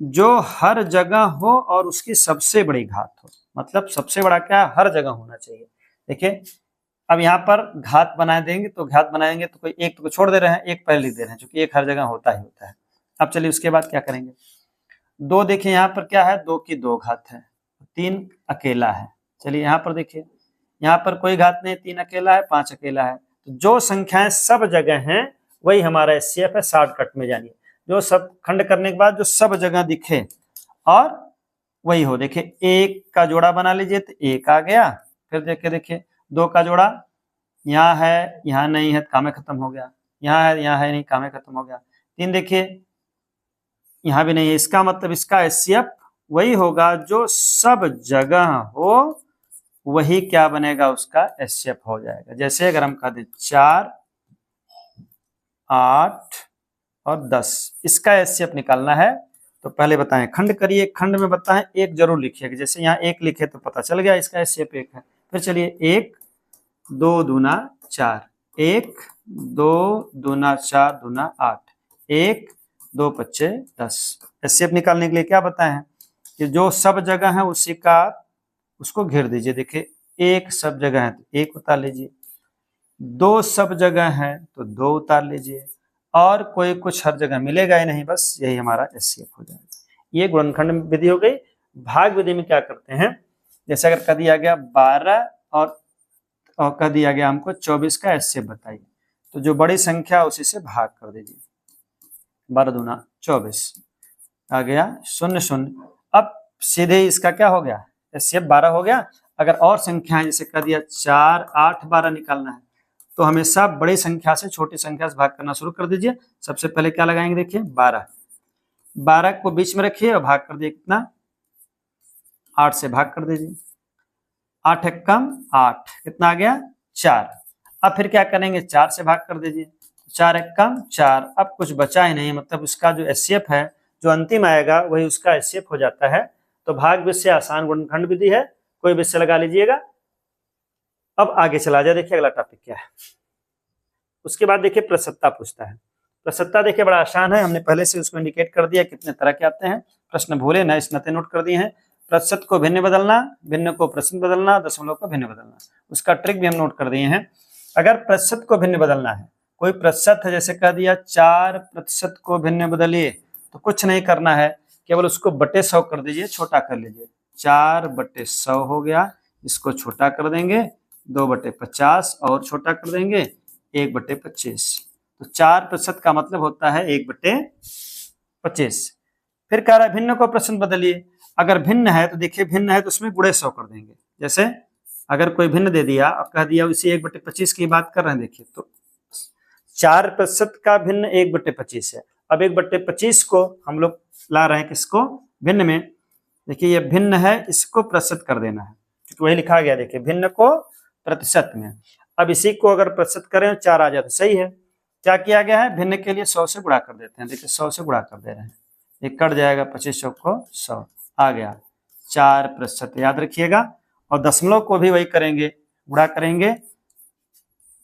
जो हर जगह हो और उसकी सबसे बड़ी घात हो, मतलब सबसे बड़ा क्या, हर जगह होना चाहिए। देखिए अब यहाँ पर घात बना देंगे, तो घात बनाएंगे तो कोई एक तो छोड़ दे रहे हैं, एक पहले लिख दे रहे हैं, क्योंकि एक हर जगह होता ही होता है। अब चलिए उसके बाद क्या करेंगे, 2 देखिए यहाँ पर क्या है, 2 की 2 घात है, 3 अकेला है। चलिए यहाँ पर देखिए, यहाँ पर कोई घात नहीं, 3 अकेला है, 5 अकेला है, तो जो संख्याएं सब जगह हैं वही हमारा एचसीएफ है शॉर्टकट में। जानिए जो सब खंड करने के बाद जो सब जगह दिखे और वही हो। देखिए एक का जोड़ा बना लीजिए तो एक आ गया, फिर देखिए दो का जोड़ा यहाँ है यहाँ नहीं है, काम खत्म हो गया, यहाँ है नहीं, काम खत्म हो गया। तीन देखिए यहाँ भी नहीं है, इसका मतलब इसका एचसीएफ वही होगा जो सब जगह हो, वही क्या बनेगा उसका एचसीएफ हो जाएगा। जैसे अगर हम कह दें 4, 8 और 10, इसका एचसीएफ निकालना है तो पहले बताएं खंड करिए, खंड में बताएं एक जरूर लिखिएगा। जैसे यहाँ एक लिखे तो पता चल गया इसका एचसीएफ एक है। फिर चलिए 1 2 दूना 4, 1 2 दूना 4 दूना 8, 1 2 पच्चे 10। एचसीएफ निकालने के लिए क्या बताएं कि जो सब जगह है उसी का उसको घेर दीजिए। देखिए एक सब जगह है तो एक उतार लीजिए, दो सब जगह है तो दो उतार लीजिए, और कोई कुछ हर जगह मिलेगा ही नहीं, बस यही हमारा एचसीएफ हो जाएगा। ये गुणनखंड विधि हो गई। भाग विधि में क्या करते हैं, जैसे अगर कह दिया गया 12 और कह दिया गया हमको 24 का एचसीएफ बताइए, तो जो बड़ी संख्या उसी से भाग कर दीजिए। 12 दूना 24 आ गया 0 0। अब सीधे इसका क्या हो गया एचसीएफ 12 हो गया। अगर और संख्या जैसे कह दिया 4 8 12 निकालना है तो हमेशा बड़ी संख्या से छोटी संख्या से भाग करना शुरू कर दीजिए। सबसे पहले क्या लगाएंगे, देखिए 12 को बीच में रखिए और भाग कर दिए कितना, 8 से भाग कर दीजिए। 8 एक कम 8, कितना आ गया 4। अब फिर क्या करेंगे 4 से भाग कर दीजिए, 4 एक कम 4। अब कुछ बचा ही नहीं, मतलब उसका जो एचसीएफ है जो अंतिम आएगा वही उसका एचसीएफ हो जाता है। तो भाग विषय आसान गुणनखंड विधि है, कोई विषय लगा लीजिएगा। अब आगे चला जाए, देखिए अगला टॉपिक क्या है। उसके बाद देखिए प्रसन्नता पूछता है। प्रसन्नता देखिए बड़ा आसान है, हमने पहले से उसको इंडिकेट कर दिया कितने तरह के आते हैं। प्रश्न भूले न, इस नते नोट कर दिए हैं। प्रतिशत को भिन्न बदलना, भिन्न को प्रतिशत बदलना, दशमलव को भिन्न बदलना, उसका ट्रिक भी हम नोट कर दिए हैं। अगर प्रतिशत को भिन्न बदलना है, कोई प्रतिशत है जैसे कह दिया 4% को भिन्न बदलिए, तो कुछ नहीं करना है, केवल उसको बटे 100 कर दीजिए, छोटा कर लीजिए। 4/100 हो गया, इसको छोटा कर देंगे 2/50 और छोटा कर देंगे 1/25। तो 4% का मतलब होता है 1/25। फिर कह रहा है भिन्न को प्रश्न बदलिए। अगर भिन्न है तो देखिए भिन्न है तो उसमें गुणे 100 कर देंगे। जैसे अगर कोई भिन्न दे दिया और कह दिया उसी 1/25 की बात कर रहे हैं, देखिए तो 4% का भिन्न 1/25 है। अब 1/25 को हम लोग ला रहे हैं किसको, भिन्न में। देखिए ये भिन्न है, इसको प्रतिशत कर देना है, क्योंकि वही लिखा गया। देखिए भिन्न को प्रतिशत में, अब इसी को अगर प्रतिशत करें 4 आ जाए तो सही है। क्या किया गया है, भिन्न के लिए 100 से गुणा कर देते हैं। देखिए 100 से गुणा कर दे रहे हैं, ये कट जाएगा 25 को 100 आ गया 4%, याद रखिएगा। और दशमलव को भी वही करेंगे, गुणा करेंगे।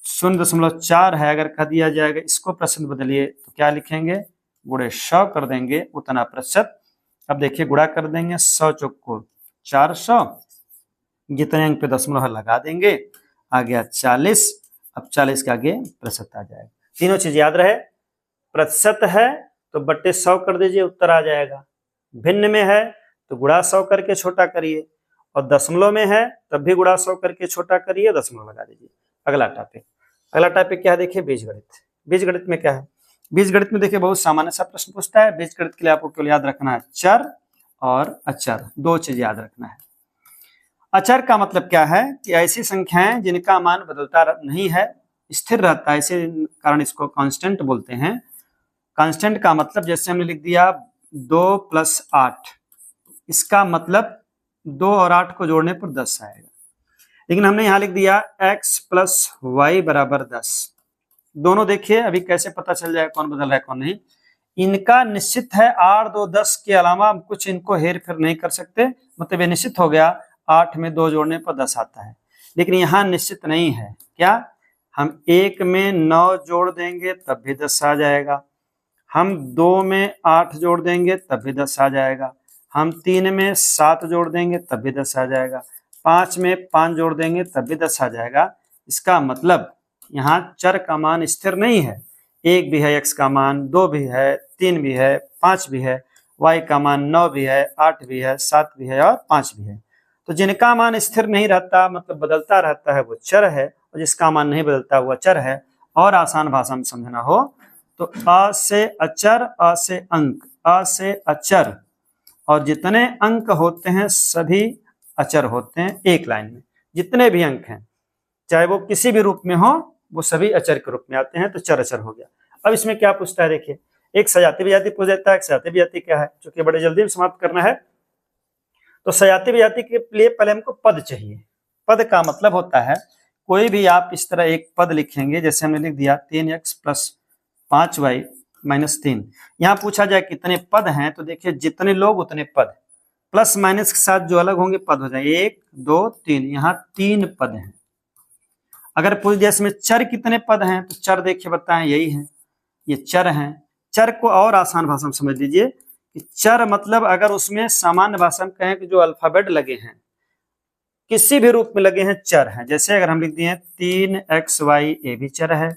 0.4 है, अगर कह दिया जाएगा इसको प्रतिशत बदलिए तो क्या लिखेंगे, गुणे 100 कर देंगे उतना प्रतिशत। अब देखिए गुणा कर देंगे 100 चौक को 400, जितने अंक पे दशमलव लगा देंगे, आ गया 40। अब 40 के आगे प्रतिशत आ जाएगा। तीनों चीज याद रहे, प्रतिशत है तो बट्टे 100 कर दीजिए, उत्तर आ जाएगा। भिन्न में है तो गुणा 100 करके छोटा करिए, और दशमलव में है तब भी गुणा 100 करके छोटा करिए, दशमलव लगा दीजिए। अगला टॉपिक क्या है, देखिए बीजगणित। बीजगणित में क्या है, बीजगणित में देखिए बहुत सामान्य सा प्रश्न पूछता है। बीजगणित के लिए आपको केवल याद रखना है चर और अचर, दो चीज याद रखना है। अचर का मतलब क्या है कि ऐसी संख्याएं जिनका मान बदलता नहीं है, स्थिर रहता है, इसी कारण इसको कांस्टेंट बोलते हैं। कांस्टेंट का मतलब जैसे हमने लिख दिया 2 + 8, इसका मतलब 2 और 8 को जोड़ने पर 10 आएगा। लेकिन हमने यहां लिख दिया x + y = 10। दोनों देखिए अभी कैसे पता चल जाएगा कौन बदल रहा है कौन नहीं। इनका निश्चित है 8 2 10 के अलावा हम कुछ इनको हेर फेर नहीं कर सकते, मतलब ये निश्चित हो गया 8 में 2 जोड़ने पर 10 आता है। लेकिन यहाँ निश्चित नहीं है, क्या, हम 1 में 9 जोड़ देंगे तब भी 10 आ जाएगा, हम 2 में 8 जोड़ देंगे तब भी 10 आ जाएगा, हम 3 में 7 जोड़ देंगे तब भी 10 आ जाएगा, 5 में 5 जोड़ देंगे तब भी 10 आ जाएगा। इसका मतलब यहाँ चर का मान स्थिर नहीं है। 1 भी है x का मान, 2 भी है, 3 भी है, 5 भी है, y का मान 9 भी है, 8 भी है, 7 भी है और 5 भी है। तो जिनका मान स्थिर नहीं रहता, मतलब बदलता रहता है, वो चर है, और जिसका मान नहीं बदलता हुआ चर है, और आसान भाषा में समझना हो तो अ से अचर, अ से अंक, अ से अचर, और जितने अंक होते हैं सभी अचर होते हैं एक लाइन में। जितने भी अंक हैं चाहे वो किसी भी रूप में हो वो सभी अचर के रूप में आते हैं, तो चर अचर हो गया। अब इसमें क्या पूछता है, देखिए एक सजाती विजाती पूछ देता है। सजाती विजाती क्या है, चूंकि बड़े जल्दी में समाप्त करना है तो सजाती विजाती के लिए पहले हमको पद चाहिए। पद का मतलब होता है कोई भी आप इस तरह एक पद लिखेंगे, जैसे हमने लिख दिया 3x + 5y - 3। यहाँ पूछा जाए कितने पद हैं, तो देखिए जितने लोग उतने पद, प्लस माइनस के साथ जो अलग होंगे पद हो जाएंगे 1 2 3, यहाँ 3 पद हैं। अगर पूछ दिया इसमें चर कितने पद हैं, तो चर देखिए बताएं, यही है, ये चर हैं। चर को और आसान भाषा में समझ लीजिए कि चर मतलब अगर उसमें सामान्य भाषा में कहें कि जो अल्फाबेट लगे हैं किसी भी रूप में लगे हैं चर हैं। जैसे अगर हम लिख दिए 3xy ये भी चर है,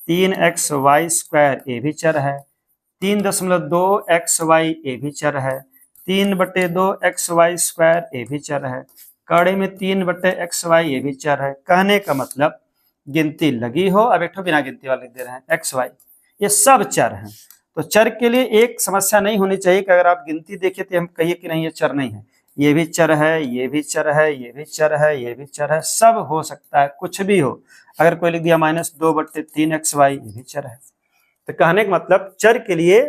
3xy² ये भी चर है, 3.2xy ये भी चर है, 3/2xy² ये भी चर है, कड़े में 3/xy ये भी चर है। कहने का मतलब गिनती लगी हो, अब एक बिना गिनती वाले लिख दे रहे हैं xy, ये सब चर हैं। तो चर के लिए एक समस्या नहीं होनी चाहिए कि अगर आप गिनती देखें तो हम कहिए कि नहीं ये चर नहीं है, ये भी चर है, ये भी चर है, ये भी चर है, ये भी चर है, सब हो सकता है, कुछ भी हो। अगर कोई लिख दिया -2/3xy ये भी चर है। तो कहने का मतलब चर के लिए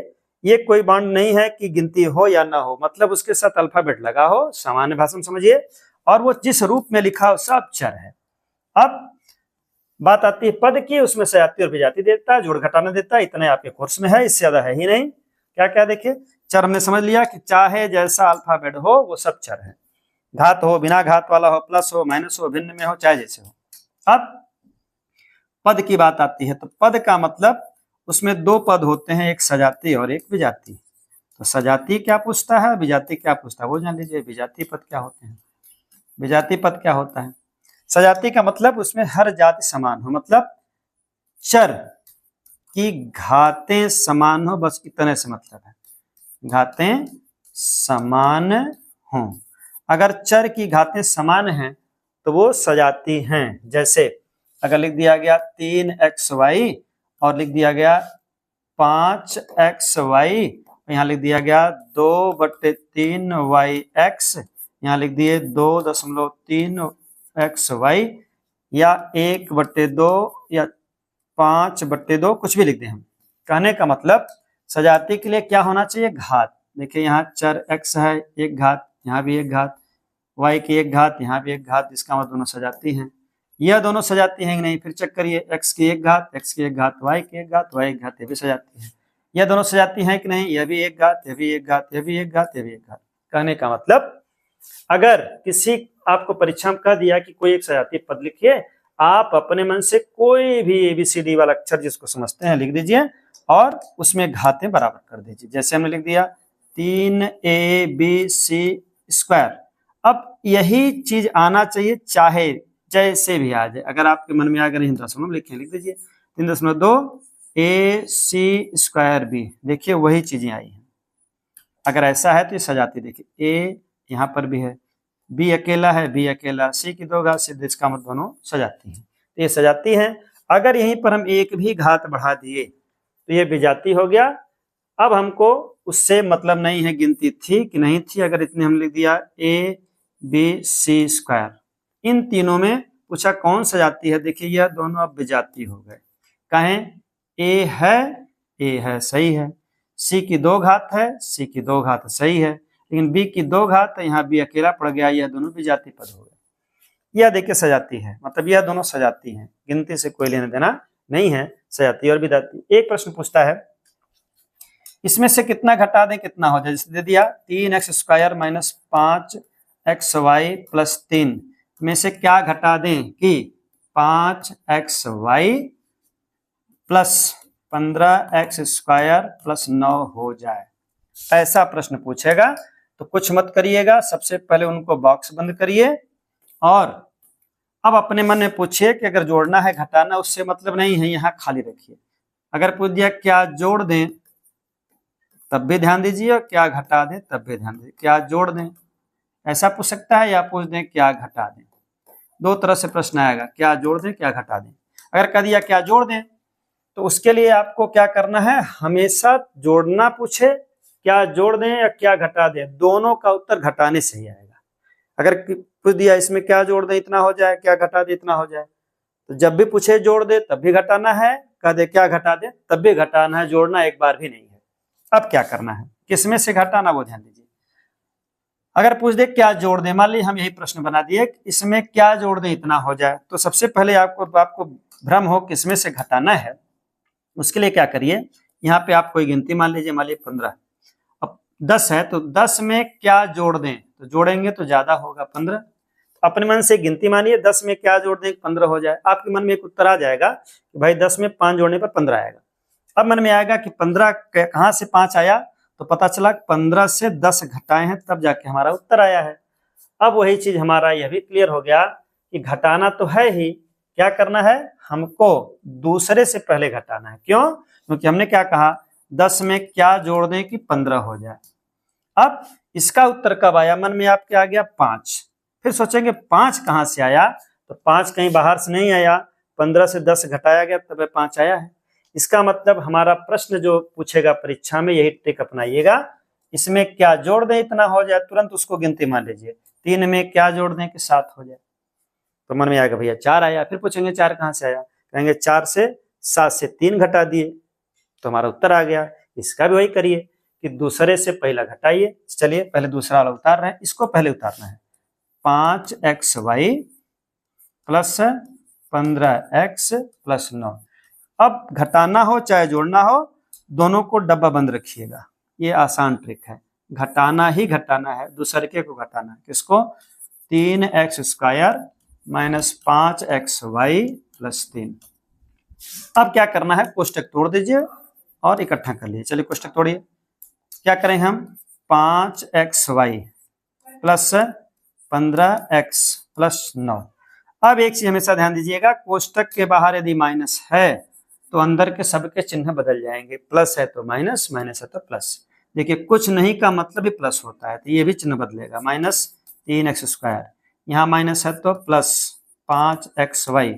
ये कोई बाउंड नहीं है कि गिनती हो या ना हो, मतलब उसके साथ अल्फाबेट लगा हो, सामान्य भाषा में समझिए, और वो जिस रूप में लिखा हो सब चर है। अब बात आती है पद की, उसमें सजाती और विजाती देता है, जोड़ घटाना देता है, इतने आपके कोर्स में है, इससे ज्यादा है ही नहीं। क्या क्या देखिए, चर हमने समझ लिया कि चाहे जैसा अल्फाबेट हो वो सब चर है, घात हो, बिना घात वाला हो, प्लस हो, माइनस हो, भिन्न में हो, चाहे जैसे हो। अब पद की बात आती है, तो पद का मतलब उसमें दो पद होते हैं, एक सजाती और एक विजाती। तो सजाती क्या पूछता है, विजाती क्या पूछता है, वो जान लीजिए। विजाती पद क्या होते हैं, विजाती पद क्या होता है। सजाती का मतलब उसमें हर जाति समान हो, मतलब चर की घातें समान हो, बस इतने से मतलब है, घातें समान हों। अगर चर की घातें समान हैं तो वो सजाती हैं। जैसे अगर लिख दिया गया 3xy और लिख दिया गया 5xy, यहाँ लिख दिया गया 2/3yx, यहाँ लिख दिए 2.3xy, या 1/2 या 5/2, कुछ भी लिख दें हम। कहने का मतलब सजाती के लिए क्या होना चाहिए, घात। देखिए यहाँ चर x है, एक घात, यहाँ भी एक घात, y की एक घात, यहाँ भी एक घात, इसका मतलब दोनों सजाती हैं। यह दोनों सजाती हैं कि नहीं, फिर चेक करिए, x की एक घात, x की एक घात, y की एक घात, y एक घात, ये भी सजाती है। यह दोनों सजाती हैं कि नहीं, यह भी एक घात, यह भी एक घात, यह भी एक घात, यह भी एक घात। कहने का मतलब अगर किसी आपको परीक्षा में कह दिया कि कोई एक सजाती पद लिखिए, आप अपने मन से कोई भी ABCD वाला अक्षर जिसको समझते हैं लिख दीजिए और उसमें घातें बराबर कर दीजिए। जैसे हमने लिख दिया 3ABC²। अब यही चीज आना चाहिए चाहे जैसे भी आ जाए, अगर आपके मन में आ गया नहीं दशमलव लिखे, लिख दीजिए 3.2 AC²B, देखिए वही चीजें आई हैं। अगर ऐसा है तो ये सजाती, देखिए A यहाँ पर भी है, B अकेला है, B अकेला, C की दो घात, सीधे इसका मतलब दोनों सजाती हैं, तो ये सजाती हैं। अगर यहीं पर हम एक भी घात बढ़ा दिए तो ये विजाती हो गया। अब हमको उससे मतलब नहीं है गिनती थी कि नहीं थी, अगर इतने हम लिख दिया ABC²। इन तीनों में पूछा कौन सजाती है, देखिए यह दोनों अब विजाती हो गए। कहें A है, सही है, C की दो घात है, C की दो घात सही है, लेकिन B की दो घात है, यहाँ B अकेला पड़ गया, यह दोनों विजाती पद हो गए। यह देखिए सजाती है, मतलब यह दोनों सजाती हैं, गिनती से कोई लेना देना नहीं है, सजाती और विजाती। एक प्रश्न पूछता है इसमें से कितना घटा दें कितना हो जाए, जैसे दे दिया 3x² - 5xy + 3 में से क्या घटा दें कि 5xy + 15x² + 9 हो जाए। ऐसा प्रश्न पूछेगा तो कुछ मत करिएगा, सबसे पहले उनको बॉक्स बंद करिए और अब अपने मन में पूछिए कि अगर जोड़ना है घटाना उससे मतलब नहीं है, यहाँ खाली रखिए। अगर पूछ दिया क्या जोड़ दें तब भी ध्यान दीजिए, और क्या घटा दें तब भी ध्यान दीजिए। क्या जोड़ दें ऐसा पूछ सकता है, या पूछ दें क्या घटा दें। दो तरह से प्रश्न आएगा, क्या जोड़ दें क्या घटा दें। अगर कह दिया क्या जोड़ दें तो उसके लिए आपको क्या करना है, हमेशा जोड़ना पूछे क्या जोड़ दें या क्या घटा दें, दोनों का उत्तर घटाने से ही आएगा। अगर पूछ दिया इसमें क्या जोड़ दें इतना हो जाए, क्या घटा दें इतना हो जाए, तो जब भी पूछे जोड़ दे तब भी घटाना है, कह दे क्या घटा दे तब भी घटाना है, जोड़ना एक बार भी नहीं है। अब क्या करना है, किसमें से घटाना वो ध्यान दीजिए। अगर पूछ दे क्या जोड़ दे, मान ली हम यही प्रश्न बना दिए इसमें क्या जोड़ दे इतना हो जाए, तो सबसे पहले आपको भ्रम हो किसमें से घटाना है, उसके लिए क्या करिए, यहाँ पे आप कोई गिनती मान लीजिए, मान लीजिए 15, अब 10 है तो 10 में क्या जोड़ दें, तो जोड़ेंगे तो ज्यादा होगा 15, अपने मन से गिनती मानिए 10 में क्या जोड़ दें 15 हो जाए, आपके मन में एक उत्तर आ जाएगा कि भाई 10 में 5 जोड़ने पर 15 आएगा। अब मन में आएगा कि 15 कहाँ से 5 आया, तो पता चला 15 से 10 घटाए हैं तब जाके हमारा उत्तर आया है। अब वही चीज हमारा यह भी क्लियर हो गया कि घटाना तो है ही, क्या करना है, हमको दूसरे से पहले घटाना है। क्यों, क्योंकि हमने क्या कहा 10 में क्या जोड़ दें कि 15 हो जाए। अब इसका उत्तर कब आया, मन में आपके आ गया 5, फिर सोचेंगे 5 कहां से आया, तो 5 कहीं बाहर से नहीं आया, 15 से 10 घटाया गया तब 5 आया है। इसका मतलब हमारा प्रश्न जो पूछेगा परीक्षा में यही ट्रिक अपनाइएगा, इसमें क्या जोड़ दें इतना हो जाए, तुरंत उसको गिनती मान लीजिए, 3 में क्या जोड़ दें कि 7 हो जाए, तो मन में आएगा भैया 4 आया, फिर पूछेंगे 4 कहां से आया, कहेंगे 4 से 7 से 3 घटा दिए तो हमारा उत्तर आ गया। इसका भी वही करिए कि दूसरे से पहला घटाइए। चलिए पहले दूसरा वाला उतार रहे हैं, इसको पहले उतारना है, 5xy प्लस 15x प्लस 9। अब घटाना हो चाहे जोड़ना हो दोनों को डब्बा बंद रखिएगा, ये आसान ट्रिक है, घटाना ही घटाना है, दूसरे के को घटाना है, किसको, 3x square minus 5xy plus 3। अब क्या करना है, कोष्टक तोड़ दीजिए और इकट्ठा कर लीजिए। चलिए कोष्टक तोड़िए, क्या करें हम, 5xy प्लस 15x प्लस 9। अब एक चीज हमेशा ध्यान दीजिएगा, कोष्टक के बाहर यदि माइनस है तो अंदर के सबके चिन्ह बदल जाएंगे, प्लस है तो माइनस, माइनस है तो प्लस। देखिए कुछ नहीं का मतलब ही प्लस होता है, तो ये भी चिन्ह बदलेगा, माइनस 3x स्क्वायर, यहाँ माइनस है तो प्लस 5xy,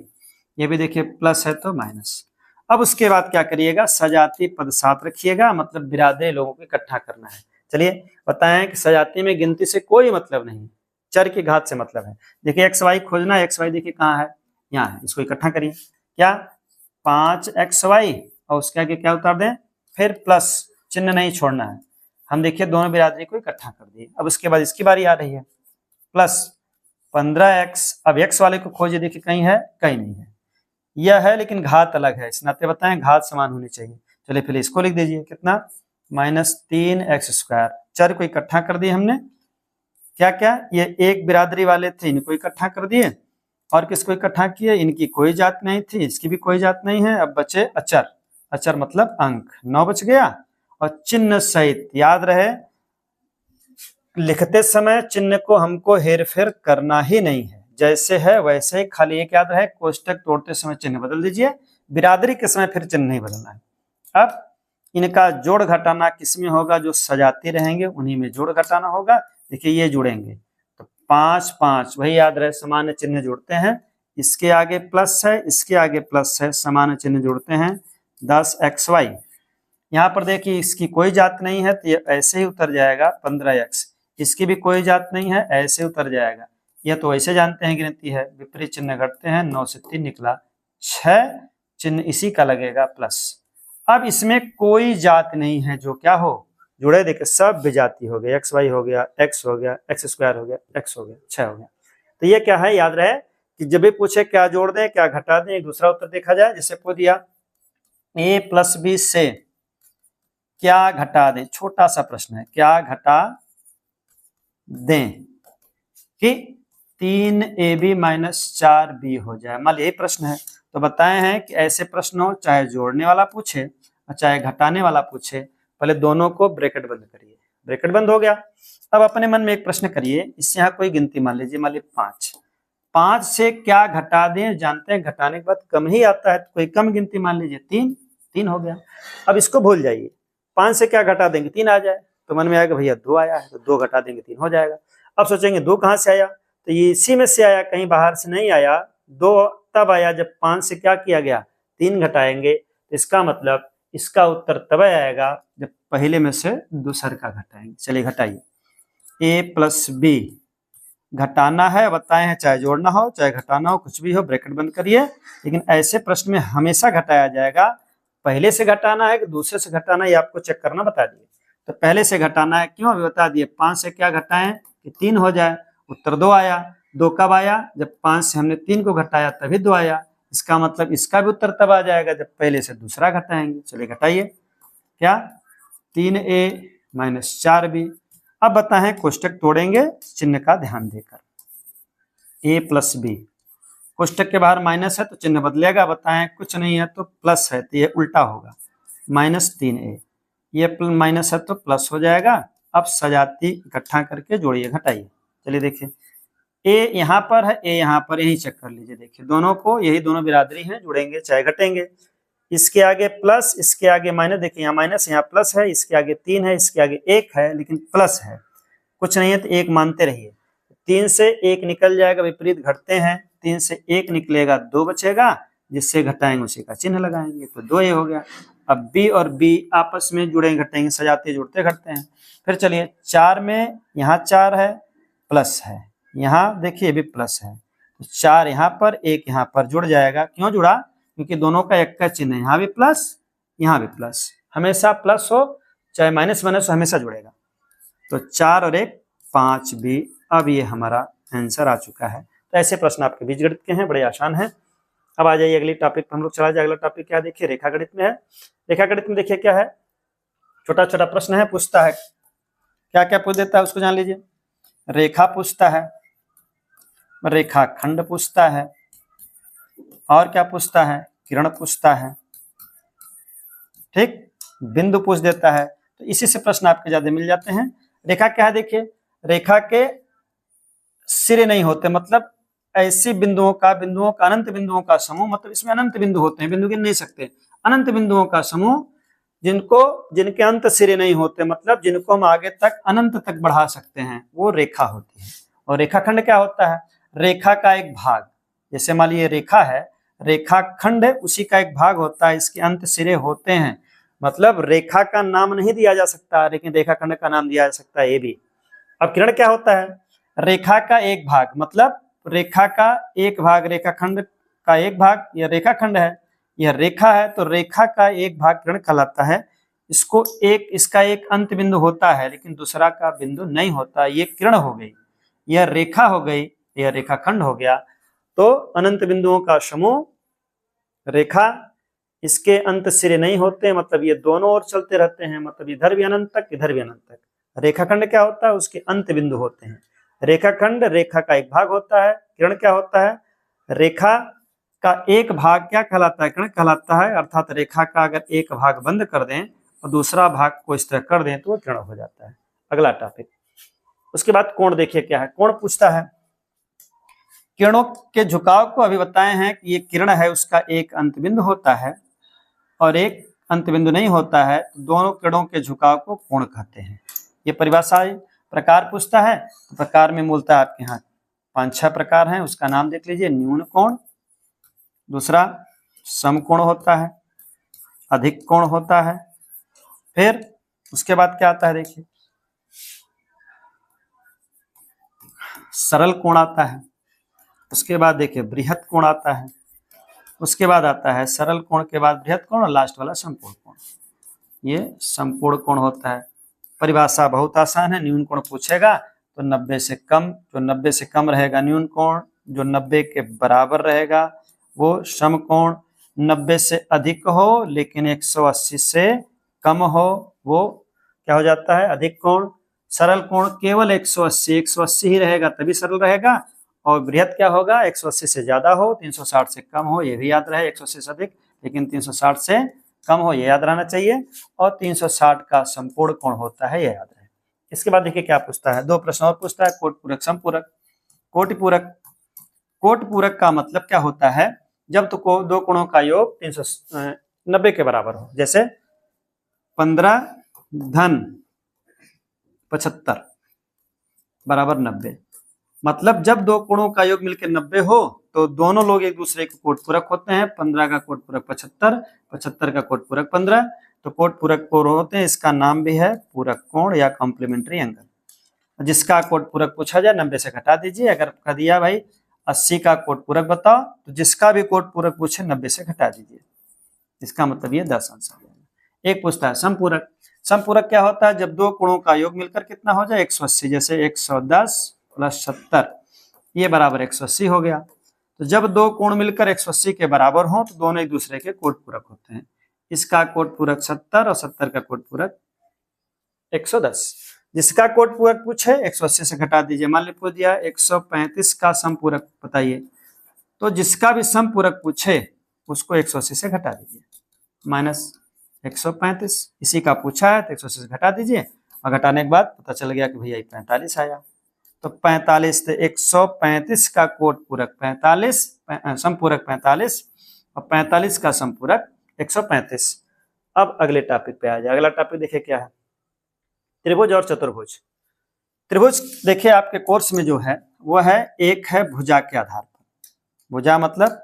ये भी देखिए प्लस है तो माइनस। अब उसके बाद क्या करिएगा, सजाती पद साथ रखिएगा, मतलब बिरादरी लोगों को इकट्ठा करना है। चलिए बताएं कि सजाती में गिनती से कोई मतलब नहीं, चर की घात से मतलब है। देखिए xy खोजना है, xy देखिए कहाँ है, यहाँ है, इसको इकट्ठा करिए, क्या 5xy और उसके आगे क्या उतार दें, फिर प्लस, चिन्ह नहीं छोड़ना है। हम देखिए दोनों बिरादरी को इकट्ठा कर दिए। अब उसके बाद इसकी बारी आ रही है, प्लस 15x, अब x वाले को खोजिए, देखिए कहीं है कहीं नहीं है, यह है लेकिन घात अलग है, इस नाते बताएं घात समान होनी चाहिए। चलिए फिर इसको लिख दीजिए, कितना, माइनस 3x स्क्वायर, चर को इकट्ठा कर दिए हमने, क्या क्या, ये एक बिरादरी वाले थे इनको इकट्ठा कर दिए, और किसको इकट्ठा किए, इनकी कोई जात नहीं थी, इसकी भी कोई जात नहीं है, अब बचे अचर, अचर मतलब अंक, 9 बच गया। और चिन्ह सहित, याद रहे लिखते समय चिन्ह को हमको हेर फेर करना ही नहीं है, जैसे है वैसे ही, खाली एक याद रहे कोष्टक तोड़ते समय चिन्ह बदल दीजिए, बिरादरी के समय फिर चिन्ह नहीं बदलना है। अब इनका जोड़ घटाना किसमें होगा, जो सजाते रहेंगे उन्हीं में जोड़ घटाना होगा। देखिए ये जुड़ेंगे तो 5 5, वही याद रहे समान चिन्ह जोड़ते हैं, इसके आगे प्लस है इसके आगे प्लस है, समान चिन्ह जोड़ते हैं, 10xy, यहाँ पर देखिए इसकी कोई जात नहीं है तो ये ऐसे ही उतर जाएगा, 15x, इसकी भी कोई जात नहीं है ऐसे उतर जाएगा, यह तो ऐसे जानते हैं गिनती है, विपरीत चिन्ह घटते हैं, 9 से 3 निकला, 6 चिन्ह इसी का लगेगा प्लस। अब इसमें कोई जात नहीं है जो क्या हो, जुड़े, देखिए सब विजाती हो गए, xy हो गया, x हो गया, x स्क्वायर हो गया, x हो गया, 6 हो गया। तो ये क्या है, याद रहे कि जब भी पूछे क्या जोड़ दें क्या घटा दें, एक दूसरा उत्तर देखा जाए। जैसे पूछ दिया a प्लस बी से क्या घटा दें, छोटा सा प्रश्न है, क्या घटा दें कि 3ab माइनस 4b हो जाए, मान यही प्रश्न है। तो बताए हैं कि ऐसे प्रश्न हो, चाहे जोड़ने वाला पूछे और चाहे घटाने वाला पूछे, पहले दोनों को ब्रैकेट बंद करिए, ब्रैकेट बंद हो गया। अब अपने मन में एक प्रश्न करिए, इससे यहाँ कोई गिनती मान लीजिए, मान लीजिए 5, 5 से क्या घटा दें, जानते हैं घटाने के बाद कम ही आता है, तो कोई कम गिनती मान लीजिए 3, 3 हो गया। अब इसको भूल जाइए, 5 से क्या घटा देंगे 3 आ जाए, तो मन में आएगा भैया 2 आया है तो 2 घटा देंगे 3 हो जाएगा। अब सोचेंगे 2 कहाँ से आया, तो ये इसी में से आया, कहीं बाहर से नहीं आया। 2 तब आया जब 5 से क्या किया गया, 3 घटाएंगे। इसका मतलब इसका उत्तर तब आएगा जब पहले में से दूसर का घटाएंगे। चलिए घटाइए। a प्लस बी घटाना है, बताए हैं, चाहे जोड़ना हो चाहे घटाना हो, कुछ भी हो, ब्रैकेट बंद करिए। लेकिन ऐसे प्रश्न में हमेशा घटाया जाएगा। पहले से घटाना है कि दूसरे से घटाना है, ये आपको चेक करना बता दिए। तो पहले से घटाना है, क्यों, अभी बता दिए। 5 से क्या घटाएं कि 3 हो जाए, उत्तर 2 आया। 2 कब आया, जब 5 से हमने 3 को घटाया तभी 2 आया। इसका मतलब इसका भी उत्तर तब आ जाएगा जब पहले से दूसरा घटाएंगे। चलिए घटाइए, क्या, 3a माइनस 4b। अब बताएं, कोष्टक तोड़ेंगे चिन्ह का ध्यान देकर। a प्लस बी, कोष्टक के बाहर माइनस है तो चिन्ह बदलेगा। बताएं, कुछ नहीं है तो प्लस है तो ये उल्टा होगा, माइनस 3a। ये माइनस है तो प्लस हो जाएगा। अब सजाती इकट्ठा करके जोड़िए, घटाइए। चलिए देखिए, a यहाँ पर है, a यहाँ पर, यही चेक कर लीजिए। देखिए दोनों को, यही दोनों बिरादरी हैं, जुड़ेंगे चाहे घटेंगे। इसके आगे प्लस, इसके आगे माइनस। देखिए यहाँ माइनस, यहाँ प्लस है। इसके आगे 3 है, इसके आगे 1 है, लेकिन प्लस है, कुछ नहीं है तो 1 मानते रहिए। 3 से 1 निकल जाएगा, विपरीत घटते हैं। 3 से 1 निकलेगा, 2 बचेगा, जिससे घटाएंगे उसी का चिन्ह लगाएंगे, तो 2 ये हो गया। अब b और b आपस में जुड़ेंगे घटेंगे, सजाते जुड़ते घटते हैं। फिर चलिए 4 में, यहाँ 4 है, प्लस है, यहाँ देखिए भी प्लस है, तो 4 यहाँ पर, 1 यहाँ पर जुड़ जाएगा। क्यों जुड़ा, क्योंकि दोनों का एक का चिन्ह है, यहाँ भी प्लस यहाँ भी प्लस। हमेशा प्लस हो चाहे माइनस माइनस हो, हमेशा जुड़ेगा। तो 4 और 1 5b। अब ये हमारा आंसर आ चुका है। तो ऐसे प्रश्न आपके बीजगणित के हैं, बड़े आसान है। अब आ जाइए अगली टॉपिक पर हम लोग चला जाए। अगला टॉपिक क्या, देखिए रेखा गणित में है। रेखा गणित में देखिए क्या है, छोटा छोटा प्रश्न है, पूछता है क्या क्या पूछ देता है उसको जान लीजिए। रेखा पूछता है, रेखाखंड पूछता है, और क्या पूछता है, किरण पूछता है, ठीक, बिंदु पूछ देता है। तो इसी से प्रश्न आपके ज्यादा मिल जाते हैं। रेखा क्या है, देखिए, रेखा के सिरे नहीं होते, मतलब ऐसी बिंदुओं का अनंत बिंदुओं का समूह, मतलब इसमें अनंत बिंदु होते हैं, बिंदु गिन नहीं सकते, अनंत बिंदुओं का समूह जिनके अंत सिरे नहीं होते, मतलब जिनको हम आगे तक अनंत तक बढ़ा सकते हैं, वो रेखा होती है। और रेखाखंड क्या होता है, रेखा का एक भाग, जैसे मान लीजिए रेखा है, रेखाखंड उसी का एक भाग होता है, इसके अंत सिरे होते हैं। मतलब रेखा का नाम नहीं दिया जा सकता, लेकिन रेखाखंड का नाम दिया जा सकता है, ये भी। अब किरण क्या होता है, रेखा का एक भाग, मतलब रेखा का एक भाग, रेखाखंड का एक भाग, यह रेखाखंड है, यह रेखा है, तो रेखा का एक भाग किरण कहलाता है। इसका एक अंत बिंदु होता है, लेकिन दूसरा का बिंदु नहीं होता। ये किरण हो गई, यह रेखा हो गई, यह रेखाखंड हो गया। तो अनंत बिंदुओं का समूह रेखा, इसके अंत सिरे नहीं होते, मतलब ये दोनों ओर चलते रहते हैं, मतलब इधर भी अनंत तक, इधर भी अनंत तक। रेखाखंड क्या होता है, उसके अंत बिंदु होते हैं। रेखाखंड रेखा का एक भाग होता है। किरण क्या होता है, रेखा का एक भाग क्या कहलाता है, किरण कहलाता है। अर्थात रेखा का अगर एक भाग बंद कर दें और दूसरा भाग को इस तरह कर दें तो वो किरण हो जाता है। अगला टॉपिक, उसके बाद कोण देखिए क्या है, कोण पूछता है। किरणों के झुकाव को अभी बताए हैं कि ये किरण है, उसका एक अंत बिंदु होता है और एक अंत बिंदु नहीं होता है, तो दोनों किरणों के झुकाव को कोण कहते हैं। ये परिभाषा प्रकार पूछता है, तो प्रकार में मूलतः आपके यहाँ 5-6 प्रकार हैं, उसका नाम देख लीजिए। न्यून कोण, दूसरा समकोण होता है, अधिक कोण होता है, फिर उसके बाद क्या आता है, देखिए सरल कोण आता है, उसके बाद देखिए बृहत कोण आता है, उसके बाद आता है सरल कोण के बाद बृहत कोण, और लास्ट वाला संपूर्ण कोण, ये संपूर्ण कोण होता है। परिभाषा बहुत आसान है। न्यून कोण पूछेगा तो 90 से कम, जो 90 से कम रहेगा न्यून कोण, जो 90 के बराबर रहेगा वो समकोण, 90 से अधिक हो लेकिन 180 से कम हो वो क्या हो जाता है, अधिक कोण। सरल कोण केवल 180 ही रहेगा तभी सरल रहेगा, और बृहत क्या होगा, 180 से ज्यादा हो, 360 से कम हो, ये भी याद रहे, 180 से अधिक लेकिन 360 से कम हो, ये याद रहना चाहिए, और 360 का संपूर्ण कोण होता है, ये याद रहे। इसके बाद देखिए क्या पूछता है, 2 प्रश्न और पूछता है, कोटि पूरक समपूरक। कोटि पूरक का मतलब क्या होता है, जब तो 2 कोणों का योग 390 के बराबर हो। जैसे 15 धन 75 बराबर 90, मतलब जब दो कोणों का योग मिलकर 90 हो तो दोनों लोग एक दूसरे के कोट पूरक होते हैं। 15 का कोट पूरक 75, 75 का कोट पूरक 15, तो कोट पूरक कोण होते हैं। इसका नाम भी है पूरक कोण या कॉम्प्लीमेंट्री एंगल। जिसका कोट पूरक पूछा जाए 90 से घटा दीजिए। अगर कह दिया भाई 80 का कोट पूरक बताओ, तो जिसका भी कोट पूरक पूछे 90 से घटा दीजिए। इसका मतलब ये 10 अंश आ जाएगा। एक पूछता है समपूरक। समपूरक क्या होता है? जब दो कोणों का योग मिलकर कितना हो जाए 180, जैसे 110 प्लस 70 ये बराबर 180 हो गया। तो जब दो कोण मिलकर 180 के बराबर हो तो दोनों एक दूसरे के कोट पूरक होते हैं। इसका कोट पूरक 70 और 70 का कोट पूरक 110। जिसका कोट पूरक पूछे 180 से घटा दीजिए। मान लीजिए पूछ दिया 135 का समपूरक बताइए, तो जिसका भी समपूरक पूछे उसको 180 से घटा दीजिए, माइनस 135। इसी का पूछा है तो 180 से घटा दीजिए, और घटाने के बाद पता चल गया कि भैया 45 आया। तो 45 थे 135 का कोट पूरक 45, समपूरक 45 और 45 का समपूरक 135। अब अगले टॉपिक पे आ जाए। अगला टॉपिक देखिए क्या है, त्रिभुज और चतुर्भुज। त्रिभुज देखिए आपके कोर्स में जो है वो है, एक है भुजा के आधार पर। भुजा मतलब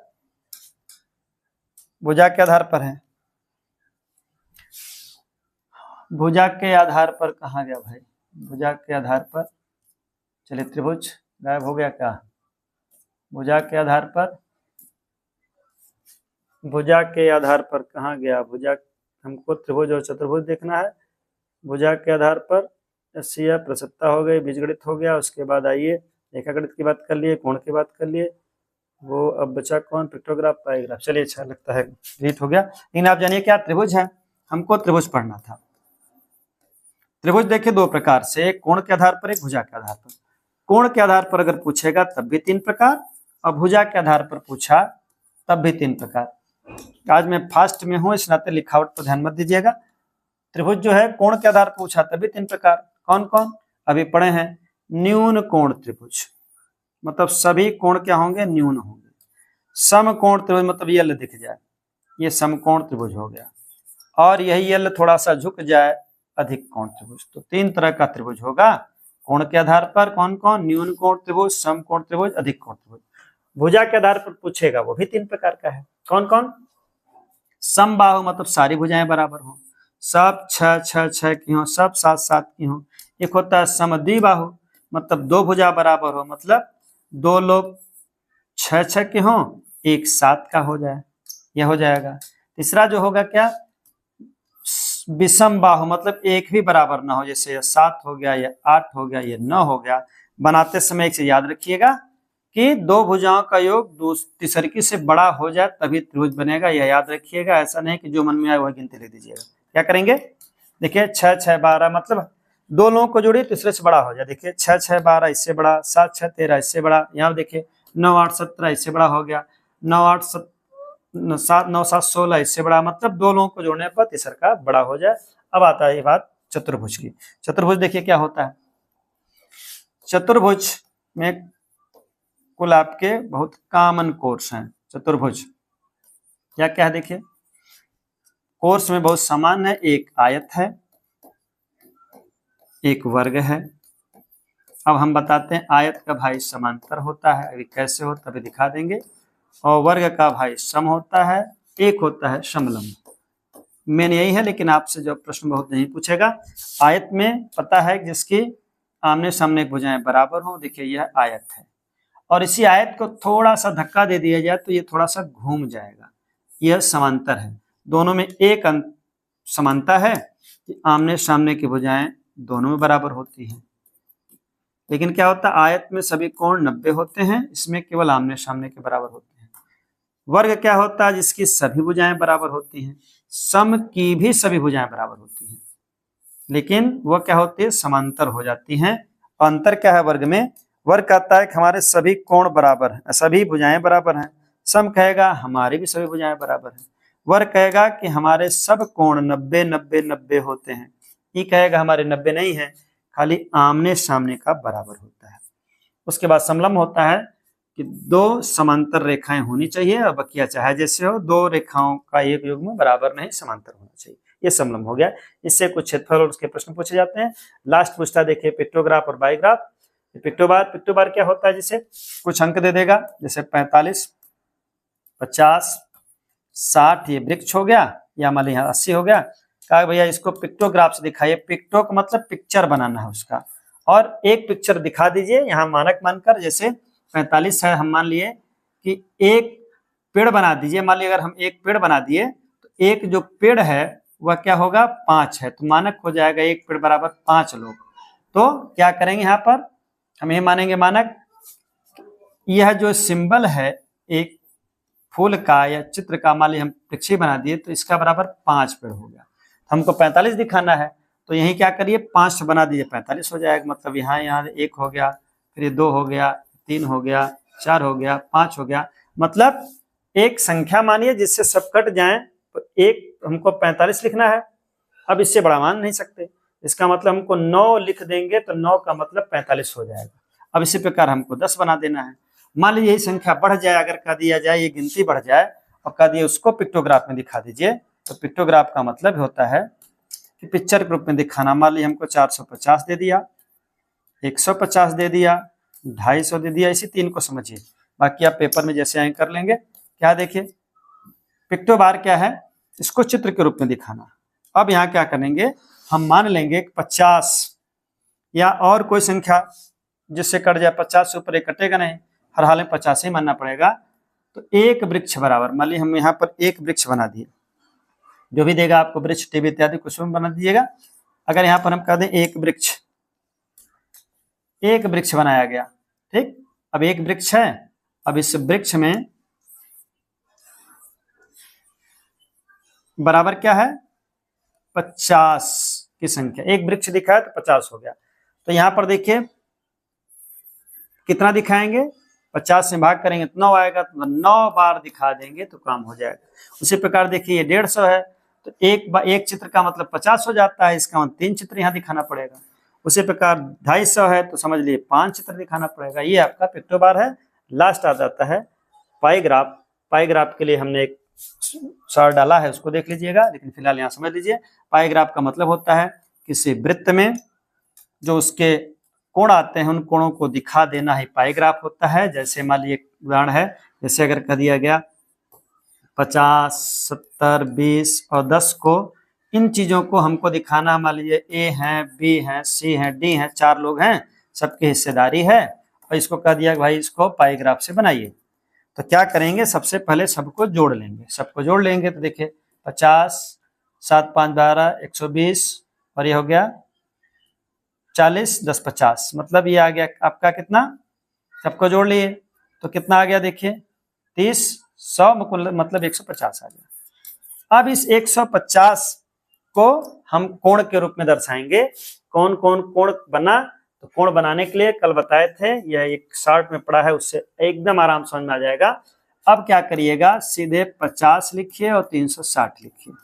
भुजा के आधार पर है। भुजा के आधार पर कहाँ गया भाई? भुजा के आधार पर, चलिए त्रिभुज गायब हो गया क्या? भुजा के आधार पर, भुजा के आधार पर कहाँ गया? भुजा, हमको त्रिभुज और चतुर्भुज देखना है। भुजा के आधार पर एशिया प्रसत्ता हो गई, बीजगणित हो गया। उसके बाद आइए रेखागणित की बात कर लिए, कोण की बात कर लिए। वो अब बचा कौन? पिक्टोग्राफ, पाइग्राफ। चलिए अच्छा लगता है, रीत हो गया। लेकिन आप जानिए क्या त्रिभुज है, हमको त्रिभुज पढ़ना था। त्रिभुज देखिए दो प्रकार से, एक कोण के आधार पर, एक भुजा के आधार पर। कोण के आधार पर अगर पूछेगा तब भी 3 प्रकार, और भुजा के आधार पर पूछा तब भी 3 प्रकार। आज मैं फास्ट में हूं, इस नाते लिखावट पर ध्यान मत दीजिएगा। त्रिभुज जो है कोण के आधार पर पूछा तभी 3 प्रकार। कौन कौन? अभी पढ़े हैं। न्यून कोण त्रिभुज, मतलब सभी कोण क्या होंगे? न्यून होंगे। समकोण त्रिभुज मतलब ये यल दिख जाए, ये समकोण त्रिभुज हो गया। और यही यल थोड़ा सा झुक जाए, अधिक कोण त्रिभुज। तो 3 तरह का त्रिभुज होगा कोण के आधार पर। कौन कौन? न्यून कोण त्रिभुज, समकोण त्रिभुज, अधिक कोण त्रिभुज। भुजा के आधार पर पूछेगा वो भी 3 प्रकार का है। कौन कौन? समबाहु मतलब सारी भुजाएं बराबर हो, सब 6 की हो, सब 7 की हो। एक होता है समद्विबाहु, मतलब 2 भुजा बराबर हो, मतलब 2 लोग 6 के हो, एक 7 का हो जाए, यह हो जाएगा। तीसरा जो होगा क्या? विषम बाहु, मतलब एक भी बराबर ना हो, जैसे 7 हो गया, या 8 हो गया, या 9 हो गया। बनाते समय एक से याद रखिएगा कि 2 भुजाओं का योग तीसरकी से बड़ा हो जाए तभी त्रिभुज बनेगा, यह याद रखिएगा। ऐसा नहीं कि जो मन में आए वह गिनती लिख दीजिएगा। क्या करेंगे? देखिए 6 6 12 मतलब 2 लोगों को जोड़िए तीसरे से बड़ा हो जाए। देखिए 6 6 12 इससे बड़ा, 7 6 13 इससे बड़ा। यहाँ देखिए 9 8 17 इससे बड़ा हो गया, 9 8 7 9 7 16 इससे बड़ा, मतलब 2 लोगों को जोड़ने पर तीसर का बड़ा हो जाए। अब आता है ये बात चतुर्भुज की। चतुर्भुज देखिए क्या होता है। चतुर्भुज में कुल आपके बहुत कॉमन कोर्स हैं। चतुर्भुज क्या क्या है? देखिए कोर्स में बहुत सामान्य है। एक आयत है, एक वर्ग है। अब हम बताते हैं आयत का भाई समांतर होता है, अभी कैसे होता है अभी दिखा देंगे। और वर्ग का भाई सम होता है, एक होता है समलंब। मेन यही है, लेकिन आपसे जो प्रश्न बहुत नहीं पूछेगा। आयत में पता है जिसकी आमने सामने भुजाएं बराबर हो, देखिए यह आयत है। और इसी आयत को थोड़ा सा धक्का दे दिया जाए तो ये थोड़ा सा घूम जाएगा, यह समांतर है। दोनों में एक समानता है कि आमने सामने की भुजाएं दोनों में बराबर होती हैं। लेकिन क्या होता है, आयत में सभी कोण 90 होते हैं, इसमें केवल आमने सामने के बराबर होते हैं। वर्ग क्या होता है? जिसकी सभी भुजाएं बराबर होती हैं। सम की भी सभी भुजाएं बराबर होती हैं, लेकिन वह क्या होती है? समांतर हो जाती हैं। अंतर क्या है वर्ग में? वर्ग कहता है कि हमारे सभी कोण बराबर हैं, सभी भुजाएं बराबर हैं। सम कहेगा हमारी भी सभी भुजाएं बराबर हैं। वर्ग कहेगा कि हमारे सब कोण 90 90 90 होते हैं। ये कहेगा हमारे 90 नहीं है, खाली आमने सामने का बराबर होता है। उसके बाद समलंब होता है कि 2 समांतर रेखाएं होनी चाहिए, और बकिया चाहे जैसे हो, 2 रेखाओं का एक युग्म में बराबर नहीं, समांतर होना चाहिए। ये समलंब हो गया। इससे कुछ क्षेत्रफल और उसके प्रश्न पूछे जाते हैं। लास्ट पूछता देखिए पिक्टोग्राफ और बायोग्राफ। पिक्टो बार क्या होता है, जैसे कुछ अंक दे देगा, जैसे 45, 50, 60 ये वृक्ष हो गया, या मान लीजिए 80 हो गया। कहा भैया इसको पिक्टोग्राफ से दिखाइए। पिक्टो का मतलब पिक्चर बनाना है उसका, और एक पिक्चर दिखा दीजिए यहाँ मानक मानकर। जैसे 45 है, हम मान लिए कि एक पेड़ बना दीजिए। मान लीजिए अगर हम एक पेड़ बना दिए तो एक जो पेड़ है वह क्या होगा, 5 है, तो मानक हो जाएगा एक पेड़ बराबर 5 लोग। तो क्या करेंगे यहाँ पर हम ये मानेंगे मानक, यह जो सिंबल है एक फूल का या चित्र का, मान लीजिए हम वृक्ष बना दिए तो इसका बराबर 5 पेड़ हो गया। हमको 45 दिखाना है तो यही क्या करिए 5 बना दीजिए, 45 हो जाएगा। मतलब यहाँ 1 हो गया, फिर 2 हो गया, 3 हो गया, 4 हो गया, 5 हो गया। मतलब एक संख्या मानिए जिससे सब कट जाए, तो एक हमको 45 लिखना है। अब इससे बड़ा मान नहीं सकते, इसका मतलब हमको 9 लिख देंगे तो 9 का मतलब 45 हो जाएगा। अब इसी प्रकार हमको 10 बना देना है। मान लीजिए यही संख्या बढ़ जाए, अगर कह दिया जाए ये गिनती बढ़ जाए और कह दिए उसको पिक्टोग्राफ में दिखा दीजिए, तो पिक्टोग्राफ का मतलब होता है कि पिक्चर के रूप में दिखाना। मान लीजिए हमको 450 दे दिया, 150 दे दिया, 250 दे दिया, इसी 3 को समझिए। बाकी आप पेपर में जैसे आए कर लेंगे। क्या देखिए पिक्टो बार क्या है, इसको चित्र के रूप में दिखाना। अब यहाँ क्या करेंगे, हम मान लेंगे 50 या और कोई संख्या जिससे कट जाए। 50 से ऊपर एक कटेगा नहीं, हर हाल में 50 ही मानना पड़ेगा। तो एक वृक्ष बराबर, मान लीजिए हम यहाँ पर एक वृक्ष बना दिए, जो भी देगा आपको वृक्ष टीवी इत्यादि कुछ भी बना दीजिएगा। अगर यहाँ पर हम कह दें एक वृक्ष बनाया गया, ठीक। अब एक वृक्ष है, अब इस वृक्ष में बराबर क्या है, 50 की संख्या। एक वृक्ष दिखा है तो 50 हो गया। तो यहाँ पर देखिए कितना दिखाएंगे, 50 से भाग करेंगे तो 9 आएगा, तो 9 बार दिखा देंगे तो काम हो जाएगा। उसी प्रकार देखिए ये 150 है, तो एक चित्र का मतलब 50 हो जाता है, इसका मतलब 3 चित्र यहाँ दिखाना पड़ेगा। उसी प्रकार 250 है तो समझ लिए 5 चित्र दिखाना पड़ेगा। ये आपका पिक्टो बार है। लास्ट आ जाता है पाईग्राफ। पाईग्राफ के लिए हमने एक सर डाला है, उसको देख लीजिएगा, लेकिन फिलहाल यहाँ समझ लीजिए। पाईग्राफ का मतलब होता है किसी वृत्त में जो उसके कोण आते हैं उन कोणों को दिखा देना ही पाईग्राफ होता है। जैसे मान लीजिए उदाहरण है, जैसे अगर कह दिया गया 50, 70, 20 और 10 को, इन चीजों को हमको दिखाना। मान लीजिए ए है, बी है, सी है, डी है, 4 लोग हैं, सबकी हिस्सेदारी है, और इसको कह दिया भाई इसको पाईग्राफ से बनाइए। तो क्या करेंगे, सबसे पहले सबको जोड़ लेंगे। सबको जोड़ लेंगे तो देखिए 50, 7, 5, 12, 120, और ये हो गया 40, 10, 50, मतलब ये आ गया आपका कितना, सबको जोड़ लिए तो कितना आ गया देखिए 30, 100 मतलब 150 आ गया। अब इस 150 को हम कोण के रूप में दर्शाएंगे। कौन कौन कोण बना, तो कोण बनाने के लिए कल बताए थे, यह एक शार्ट में पड़ा है, उससे एकदम आराम समझ में आ जाएगा। अब क्या करिएगा, सीधे 50 लिखिए और 360 लिखिए,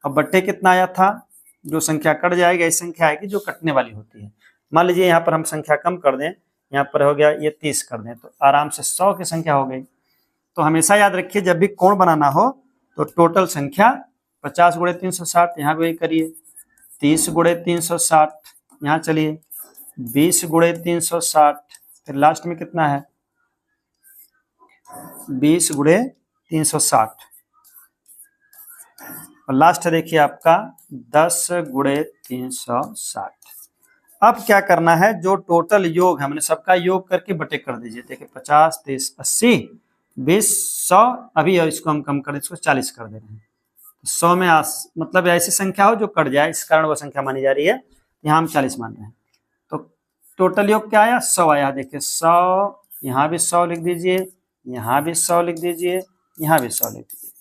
अब बट्टे कितना आया था, जो संख्या कट जाएगी ऐसी संख्या आएगी जो कटने वाली होती है। मान लीजिए यहाँ पर हम संख्या कम कर दें, यहाँ पर हो गया ये 30 कर दें, तो आराम से 100 की संख्या हो गई। तो हमेशा याद रखिए जब भी कोण बनाना हो तो टोटल संख्या 50 गुणे 360, यहाँ भी करिए, 30 गुणे 360, यहाँ चलिए 20 गुणे 360, फिर लास्ट में कितना है 20 गुणे 360, और लास्ट देखिए आपका 10 गुणे 360। अब क्या करना है, जो टोटल योग है हमने सबका योग करके बटे कर दीजिए। देखिए 50, 30, 80, 20, 100, अभी इसको हम कम कर, इसको 40 कर दे रहे हैं। 100 में मतलब ऐसी संख्या हो जो कट जाए, इस कारण वो संख्या मानी जा रही है, यहाँ हम 40 मान रहे हैं। तो टोटल योग क्या आया, 100 आया। देखिए 100, यहाँ भी 100 लिख दीजिए, यहाँ भी 100 लिख दीजिए, यहाँ भी 100 लिख दीजिए।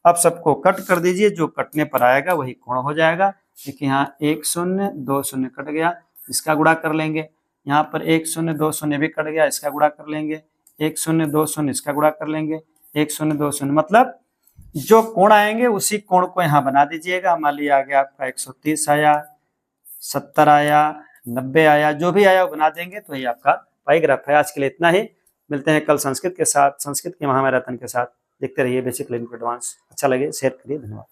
अब सबको कट कर दीजिए, जो कटने पर आएगा वही कोण हो जाएगा। देखिए यहाँ 1 0 2 0 कट गया, इसका गुणा कर लेंगे। यहाँ पर 1 0 2 0 भी कट गया, इसका गुणा कर लेंगे। 1 0 2 0 इसका गुणा कर लेंगे। 1 0 2 0 मतलब जो कोण आएंगे उसी कोण को यहाँ बना दीजिएगा। मान लीजिए आ गया आपका 130 आया, 70 आया, 90 आया, जो भी आया वो बना देंगे, तो ये आपका पाईग्राफ है। आज के लिए इतना ही, मिलते हैं कल संस्कृत के साथ, संस्कृत के महामैराथन के साथ। देखते रहिए बेसिक लर्निंग एडवांस। अच्छा लगे शेयर करिए, धन्यवाद।